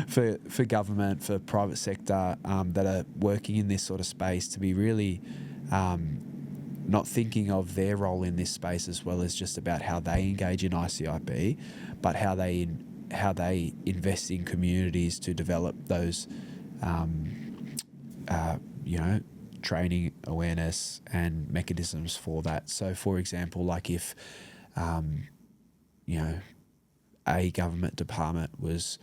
for government, for private sector that are working in this sort of space to be really not thinking of their role in this space as well as just about how they engage in ICIP, but how they invest in communities to develop those training, awareness and mechanisms for that. So for example, like if a government department was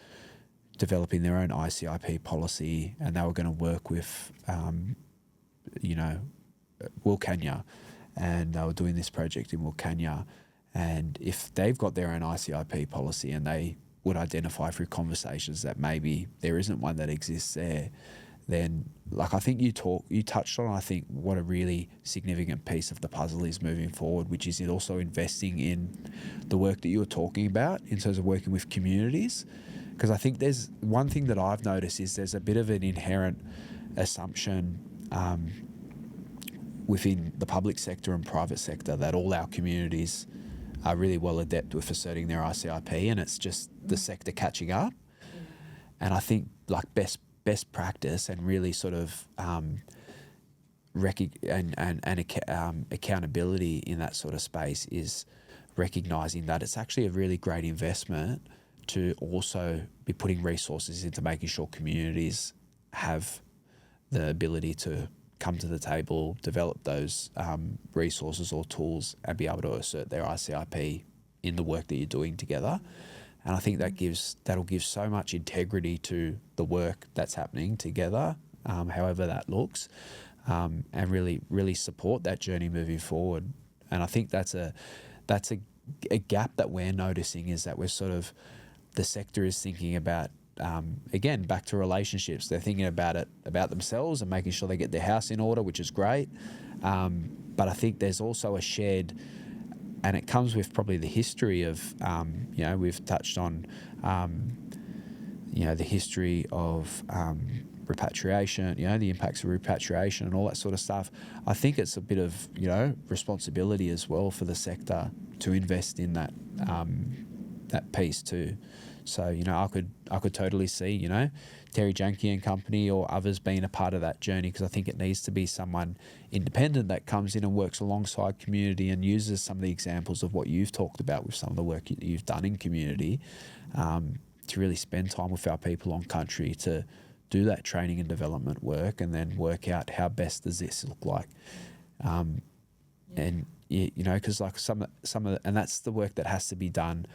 developing their own ICIP policy and they were going to work with Wilcannia, and they were doing this project in Wilcannia, and if they've got their own ICIP policy and they would identify through conversations that maybe there isn't one that exists there, then like I think you touched on, I think what a really significant piece of the puzzle is moving forward, which is it also investing in the work that you were talking about in terms of working with communities. Because I think there's one thing that I've noticed is there's a bit of an inherent assumption within the public sector and private sector that all our communities are really well adept with asserting their ICIP, and it's just the sector catching up. And I think like best practice and really sort of accountability in that sort of space is recognising that it's actually a really great investment to also be putting resources into making sure communities have the ability to come to the table, develop those resources or tools, and be able to assert their ICIP in the work that you're doing together. And I think that'll give so much integrity to the work that's happening together, however that looks, and really support that journey moving forward. And I think that's a gap that we're noticing, is that we're sort of, the sector is thinking about, again, back to relationships. They're thinking about themselves and making sure they get their house in order, which is great. But I think there's also a shared, and it comes with probably the history of, we've touched on, the history of repatriation, the impacts of repatriation and all that sort of stuff. I think it's a bit of, responsibility as well for the sector to invest in that piece too. So, I could totally see, Terri Janke and company or others being a part of that journey, because I think it needs to be someone independent that comes in and works alongside community and uses some of the examples of what you've talked about with some of the work that you've done in community, to really spend time with our people on country, to do that training and development work, and then work out how best does this look like. And, because like some of and that's the work that has to be done,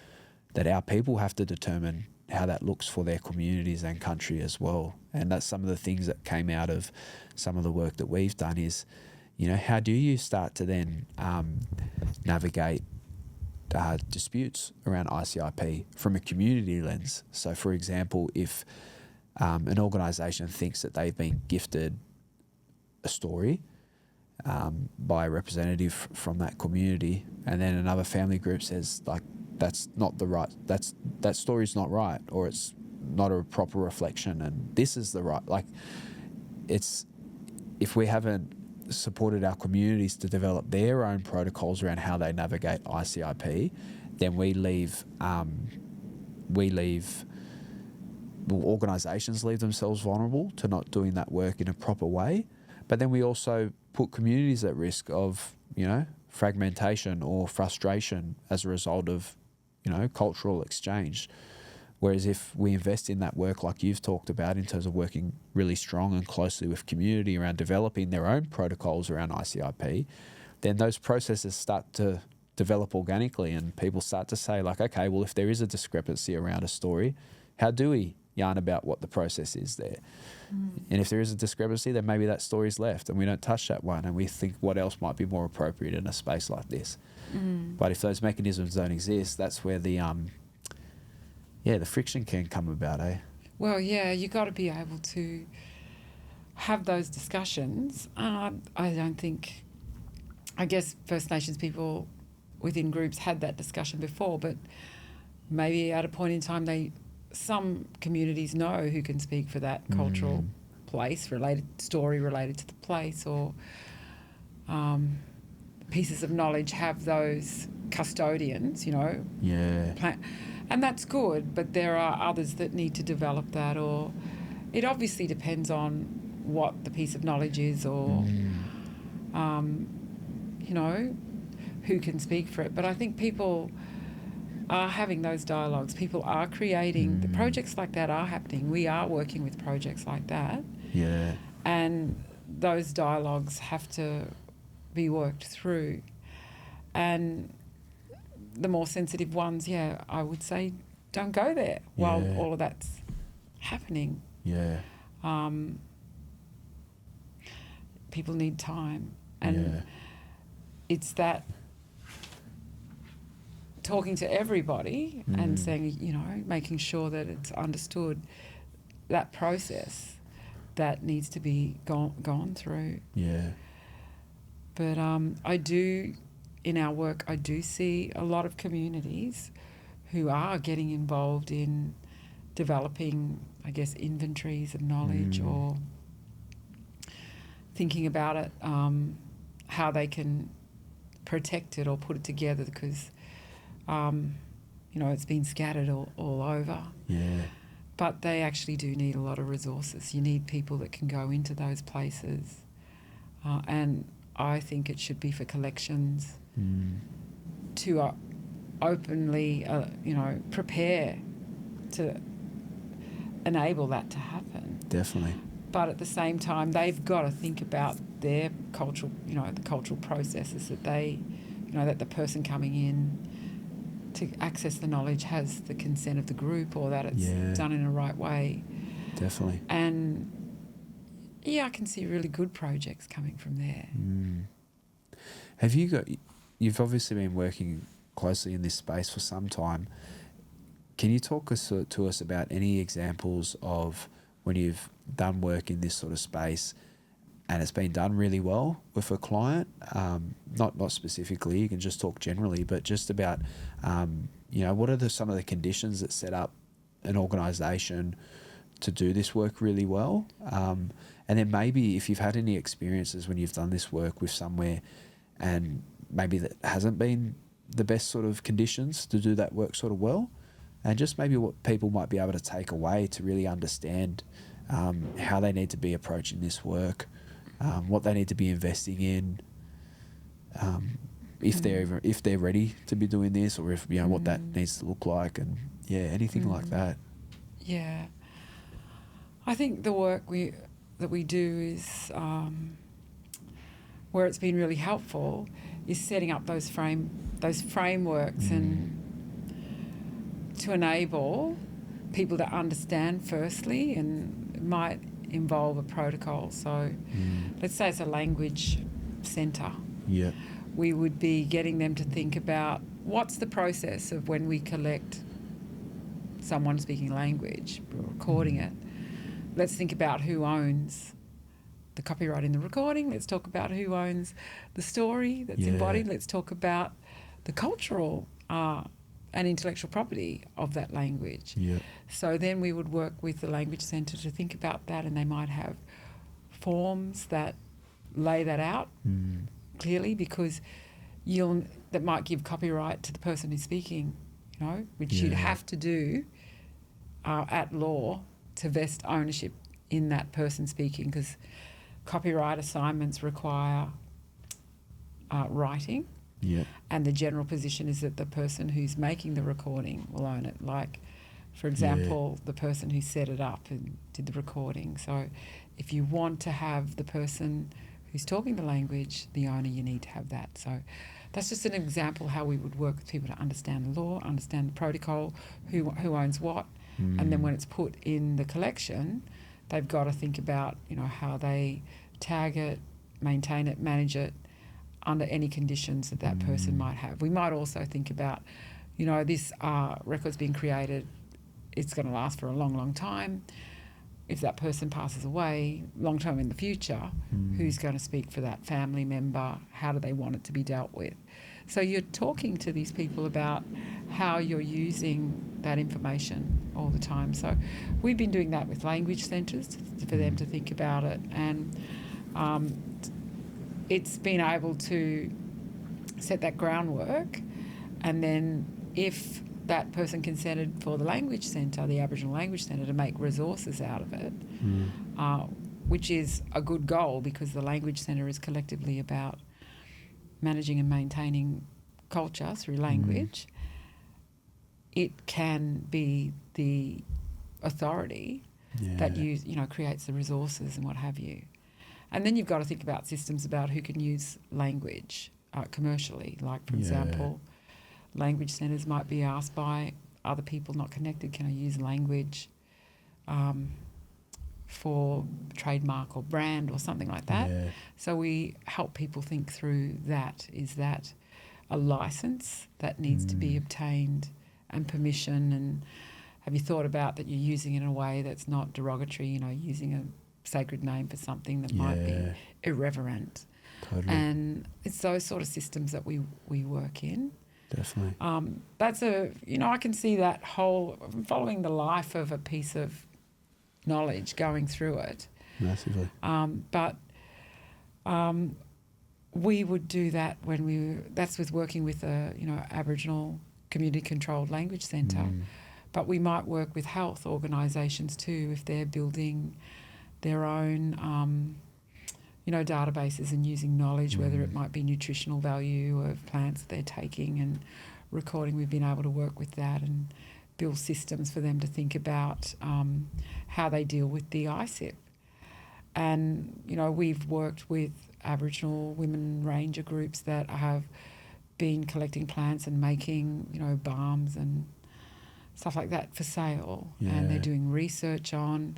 that our people have to determine how that looks for their communities and country as well. And that's some of the things that came out of some of the work that we've done is, how do you start to then navigate disputes around ICIP from a community lens? So, for example, if an organisation thinks that they've been gifted a story by a representative from that community, and then another family group says, like, that's not the right, that story's not right, or it's not a proper reflection, and this is the right, like, it's, if we haven't supported our communities to develop their own protocols around how they navigate ICIP, then organisations leave themselves vulnerable to not doing that work in a proper way. But then we also put communities at risk of, fragmentation or frustration as a result of, cultural exchange. Whereas if we invest in that work like you've talked about, in terms of working really strong and closely with community around developing their own protocols around ICIP, then those processes start to develop organically, and people start to say, like, okay, well, if there is a discrepancy around a story, how do we yarn about what the process is there? And if there is a discrepancy, then maybe that story's left and we don't touch that one, and we think what else might be more appropriate in a space like this. But if those mechanisms don't exist, that's where the friction can come about, eh? Well, yeah, you got to be able to have those discussions. I don't think, I guess First Nations people within groups had that discussion before, but maybe at a point in time some communities know who can speak for that cultural place, story related to the place, or pieces of knowledge have those custodians, Yeah. And that's good, but there are others that need to develop that, or it obviously depends on what the piece of knowledge is, or, who can speak for it. But I think people are having those dialogues. People are creating, the projects like that are happening. We are working with projects like that. Yeah. And those dialogues have to be worked through. And the more sensitive ones, I would say don't go there while all of that's happening. Yeah. People need time. And it's that talking to everybody and saying, making sure that it's understood, that process that needs to be gone through. Yeah. But in our work, I do see a lot of communities who are getting involved in developing, I guess, inventories of knowledge, or thinking about it, how they can protect it or put it together, because It's been scattered all over. Yeah. But they actually do need a lot of resources. You need people that can go into those places. And I think it should be for collections to openly, prepare to enable that to happen. Definitely. But at the same time, they've got to think about their cultural, the cultural processes that that the person coming in to access the knowledge has the consent of the group, or that it's done in a right way. Definitely. And I can see really good projects coming from there. You've obviously been working closely in this space for some time. Can you talk to us about any examples of when you've done work in this sort of space and it's been done really well with a client? Not specifically, you can just talk generally, but just about, what are some of the conditions that set up an organisation to do this work really well? And then maybe if you've had any experiences when you've done this work with somewhere and maybe that hasn't been the best sort of conditions to do that work sort of well, and just maybe what people might be able to take away to really understand how they need to be approaching this work, what they need to be investing in, if they're ready to be doing this, or if what that needs to look like, and anything like that. Yeah, I think the work that we do is where it's been really helpful is setting up those frameworks and to enable people to understand firstly, and it might involve a protocol. So let's say it's a language centre. Yeah. We would be getting them to think about what's the process of when we collect someone speaking language, recording it. Let's think about who owns the copyright in the recording. Let's talk about who owns the story that's embodied. Let's talk about the cultural and intellectual property of that language. Yeah. So then we would work with the language centre to think about that, and they might have forms that lay that out clearly, because that might give copyright to the person who's speaking, which you'd have to do at law to vest ownership in that person speaking, because copyright assignments require writing. Yeah. And the general position is that the person who's making the recording will own it. Like, for example, the person who set it up and did the recording. So if you want to have the person who's talking the language, the owner, you need to have that. So that's just an example how we would work with people to understand the law, understand the protocol, who owns what. And then when it's put in the collection, they've got to think about, how they tag it, maintain it, manage it, under any conditions that person might have. We might also think about, this record's been created, it's going to last for a long, long time. If that person passes away long term in the future, who's going to speak for that family member? How do they want it to be dealt with? So you're talking to these people about how you're using that information all the time. So we've been doing that with language centres for them to think about it, and it's been able to set that groundwork, and then if that person consented for the language centre, the Aboriginal Language Centre, to make resources out of it, which is a good goal, because the language centre is collectively about managing and maintaining culture through language. It can be the authority that creates the resources and what have you. And then you've got to think about systems about who can use language commercially. Like, for example, language centres might be asked by other people not connected, can I use language for trademark or brand or something like that? Yeah. So we help people think through that. Is that a licence that needs to be obtained, and permission? And have you thought about that you're using it in a way that's not derogatory, using a sacred name for something that might be irreverent? Totally. And it's those sort of systems that we work in. Definitely. That's I can see that whole, following the life of a piece of knowledge, going through it. Massively. But we would do that that's with working with Aboriginal community controlled language centre. But we might work with health organisations too if they're building their own databases and using knowledge, whether it might be nutritional value of plants that they're taking and recording. We've been able to work with that and build systems for them to think about how they deal with the ICIP. And, we've worked with Aboriginal women ranger groups that have been collecting plants and making, balms and stuff like that for sale. Yeah. And they're doing research on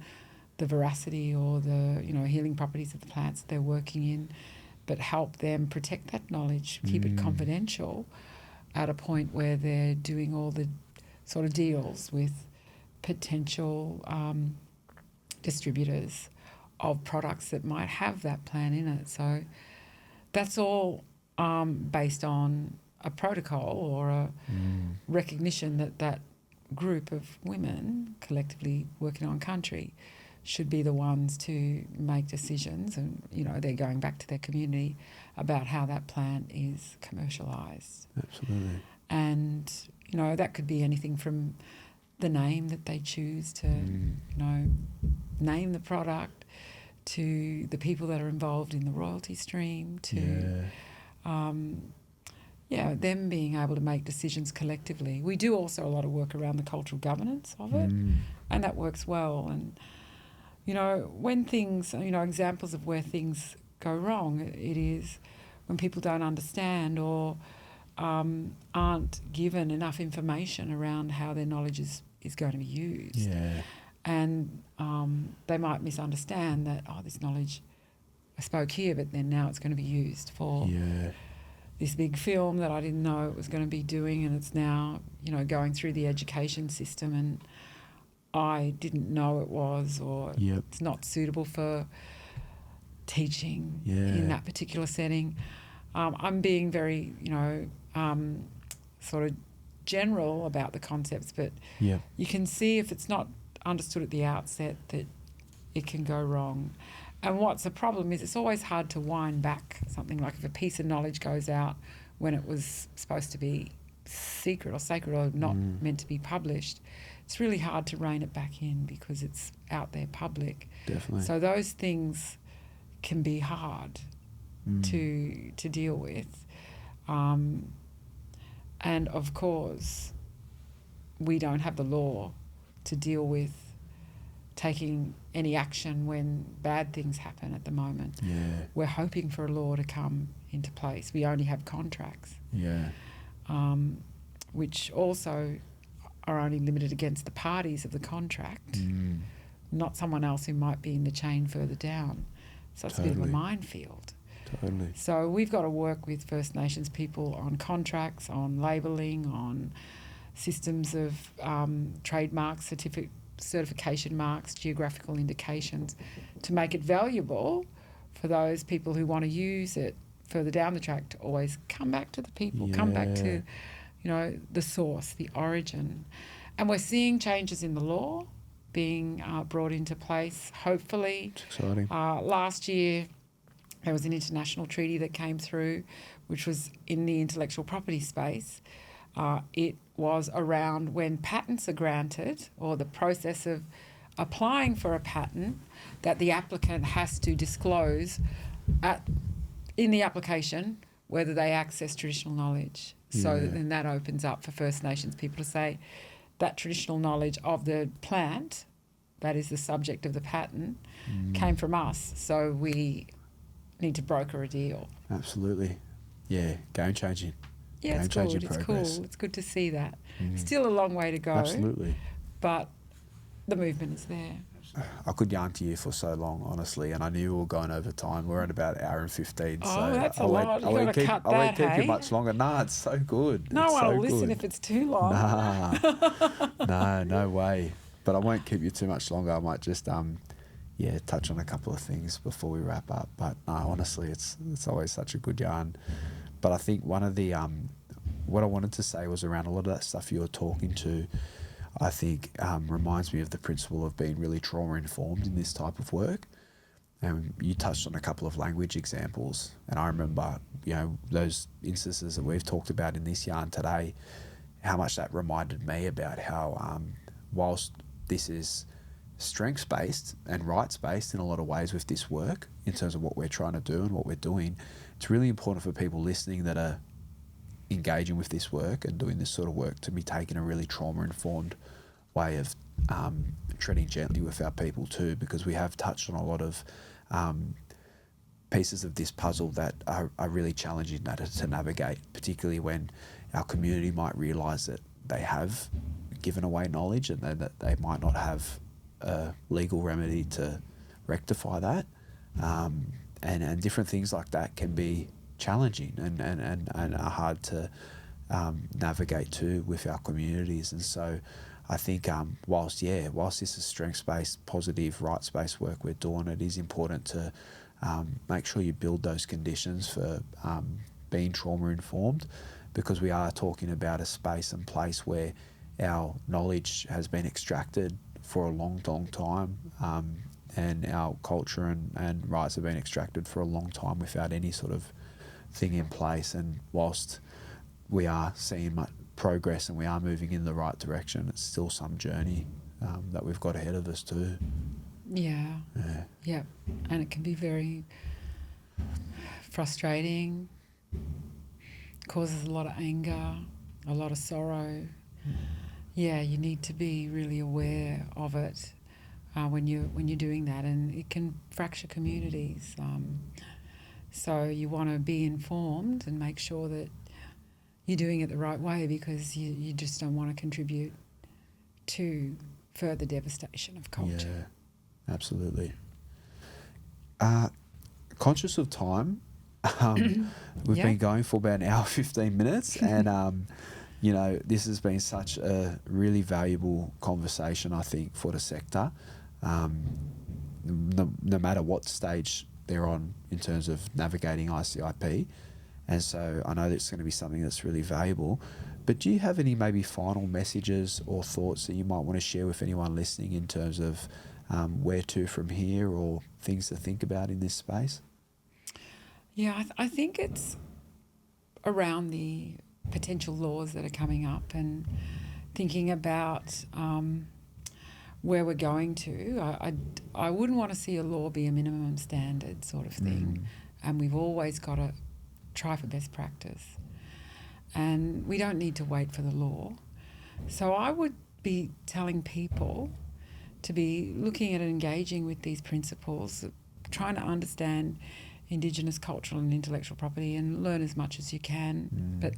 the veracity or the, healing properties of the plants that they're working in, but help them protect that knowledge, keep it confidential at a point where they're doing all the sort of deals with potential distributors of products that might have that plant in it. So that's all based on a protocol or a recognition that group of women collectively working on country should be the ones to make decisions, and they're going back to their community about how that plant is commercialised. Absolutely. And that could be anything from the name that they choose to name the product, to the people that are involved in the royalty stream, to them being able to make decisions collectively. We do also a lot of work around the cultural governance of it, and that works well. And when things, examples of where things go wrong, it is when people don't understand or aren't given enough information around how their knowledge is going to be used. Yeah. And they might misunderstand that, this knowledge, I spoke here, but then now it's going to be used for this big film that I didn't know it was going to be doing, and it's now, going through the education system, and I didn't know it was, or it's not suitable for teaching in that particular setting. I'm being very, sort of general about the concepts, but you can see if it's not understood at the outset that it can go wrong. And what's the problem is it's always hard to wind back something. Like if a piece of knowledge goes out when it was supposed to be secret or sacred or not meant to be published, it's really hard to rein it back in because it's out there public. Definitely. So those things can be hard to deal with. And of course, we don't have the law to deal with taking any action when bad things happen at the moment. Yeah. We're hoping for a law to come into place. We only have contracts. Yeah. Which also are only limited against the parties of the contract, not someone else who might be in the chain further down. So it's a bit of a minefield. Totally. So we've got to work with First Nations people on contracts, on labelling, on systems of trademarks, certification marks, geographical indications, to make it valuable for those people who want to use it further down the track to always come back to the people, come back to the source, the origin. And we're seeing changes in the law being brought into place, hopefully. It's exciting. Last year, there was an international treaty that came through, which was in the intellectual property space. It was around when patents are granted, or the process of applying for a patent, that the applicant has to disclose in the application whether they access traditional knowledge. So then that opens up for First Nations people to say that traditional knowledge of the plant, that is the subject of the patent, came from us. So we need to broker a deal. Absolutely. Yeah, game-changing. Yeah, it's good. It's cool. It's good to see that. Still a long way to go. Absolutely. But the movement is there. I could yarn to you for so long, honestly, and I knew we were going over time. We're at about an hour and 15. Oh, so that's I a lot. I won't keep hey? you much longer. Nah, it's so good. No it's one so will listen good. if it's too long. Nah, no way. But I won't keep you too much longer. I might just touch on a couple of things before we wrap up. But no, honestly, it's always such a good yarn. But I think one of the what I wanted to say was around a lot of that stuff you were talking to, I think reminds me of the principle of being really trauma-informed in this type of work. And you touched on a couple of language examples. And I remember, those instances that we've talked about in this yarn today, how much that reminded me about how whilst this is strengths-based and rights-based in a lot of ways with this work in terms of what we're trying to do and what we're doing, it's really important for people listening that are engaging with this work and doing this sort of work to be taking a really trauma-informed way of treading gently with our people too, because we have touched on a lot of pieces of this puzzle that are really challenging to navigate, particularly when our community might realise that they have given away knowledge and that they might not have a legal remedy to rectify that, and different things like that can be challenging and are hard to navigate too with our communities. And so I think whilst this is strengths-based, positive, rights-based work we're doing, it is important to make sure you build those conditions for being trauma-informed, because we are talking about a space and place where our knowledge has been extracted for a long, long time, and our culture and rights have been extracted for a long time without any sort of thing in place. And whilst we are seeing much progress and we are moving in the right direction, it's still some journey that we've got ahead of us too. Yeah. And it can be very frustrating, causes a lot of anger, a lot of sorrow. Yeah, you need to be really aware of it when you're doing that, and it can fracture communities. So you want to be informed and make sure that you're doing it the right way, because you just don't want to contribute to further devastation of culture. Yeah, absolutely. Conscious of time, we've been going for about an hour, 15 minutes, and this has been such a really valuable conversation, I think, for the sector, no matter what stage they're on in terms of navigating ICIP. And so I know that's going to be something that's really valuable. But do you have any maybe final messages or thoughts that you might want to share with anyone listening in terms of where to from here, or things to think about in this space? Yeah, I think it's around the potential laws that are coming up and thinking about where we're going to. I wouldn't want to see a law be a minimum standard sort of thing. And we've always got to try for best practice. And we don't need to wait for the law. So I would be telling people to be looking at and engaging with these principles, trying to understand Indigenous cultural and intellectual property and learn as much as you can, but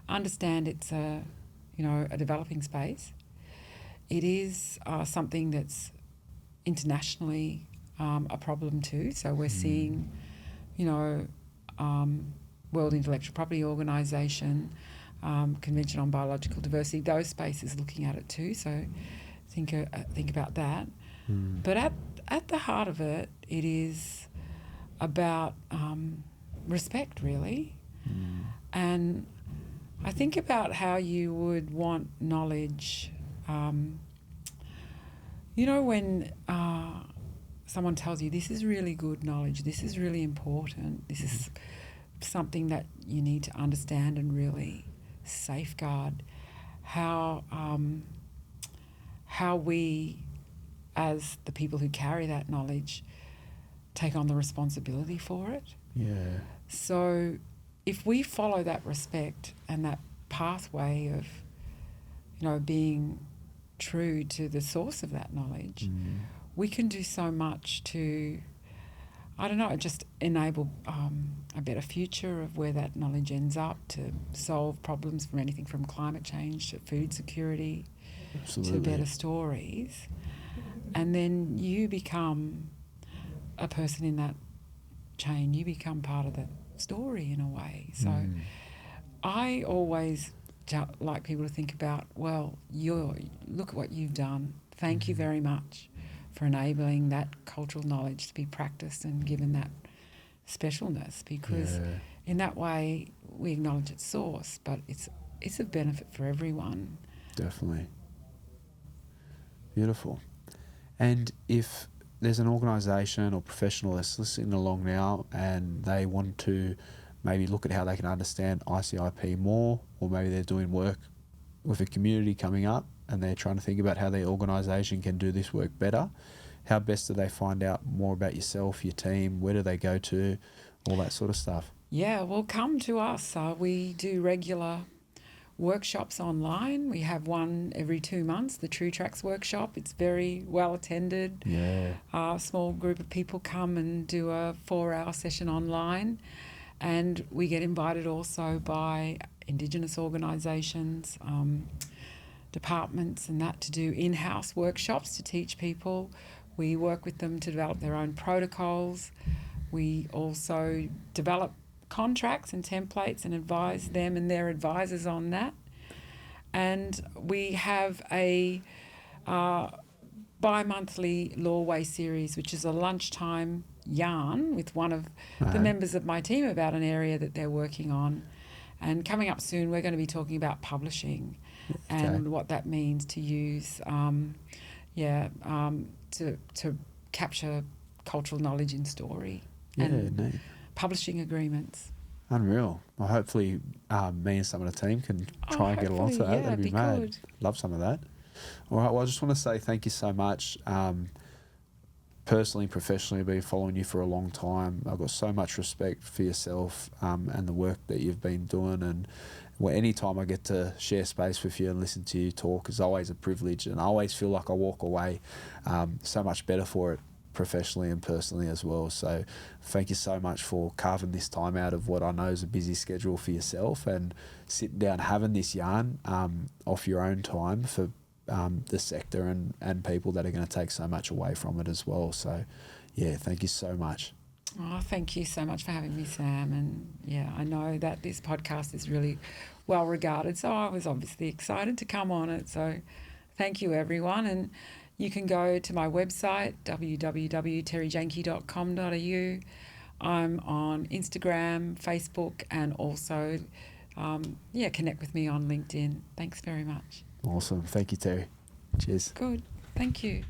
understand it's a developing space. It is something that's internationally a problem too. So we're seeing, World Intellectual Property Organisation, Convention on Biological Diversity, those spaces looking at it too. So think about that. But at the heart of it, it is about respect, really. And I think about how you would want knowledge. When someone tells you this is really good knowledge, this is really important, this is something that you need to understand and really safeguard, how we, as the people who carry that knowledge, take on the responsibility for it. Yeah. So if we follow that respect and that pathway of, being true to the source of that knowledge, we can do so much to, just enable a better future of where that knowledge ends up, to solve problems from anything from climate change to food security. Absolutely. To better stories. And then you become a person in that chain. You become part of the story in a way. So I always like people to think about, well, look at what you've done. Thank you very much for enabling that cultural knowledge to be practiced and given that specialness, because in that way we acknowledge its source, but it's a benefit for everyone. Definitely. Beautiful. And if there's an organisation or professional that's listening along now and they want to maybe look at how they can understand ICIP more, or maybe they're doing work with a community coming up and they're trying to think about how their organisation can do this work better, how best do they find out more about yourself, your team, where do they go to, all that sort of stuff? Yeah, well, come to us. We do regular workshops online. We have one every 2 months, the True Tracks workshop. It's very well attended. Yeah. A small group of people come and do a 4-hour session online. And we get invited also by Indigenous organisations, departments and that, to do in-house workshops to teach people. We work with them to develop their own protocols. We also develop contracts and templates and advise them and their advisors on that. And we have a bi-monthly Lawway series, which is a lunchtime yarn with one of the members of my team about an area that they're working on. And coming up soon, we're going to be talking about publishing and what that means to use, to capture cultural knowledge in story and publishing agreements. Unreal. Well, hopefully me and some of the team can try and get along to that. Yeah, that'd be mad. Good. Love some of that. All right, well, I just want to say thank you so much. Personally and professionally, I've been following you for a long time. I've got so much respect for yourself and the work that you've been doing. And any time I get to share space with you and listen to you talk is always a privilege. And I always feel like I walk away so much better for it, professionally and personally as well. So thank you so much for carving this time out of what I know is a busy schedule for yourself and sitting down having this yarn off your own time for the sector and people that are going to take so much away from it as well. So yeah, thank you so much. Oh, thank you so much for having me, Sam. And yeah, I know that this podcast is really well regarded, so I was obviously excited to come on it. So thank you, everyone. And you can go to my website, www.terrijanke.com.au. I'm on Instagram, Facebook, and also, connect with me on LinkedIn. Thanks very much. Awesome. Thank you, Terri. Cheers. Good. Thank you.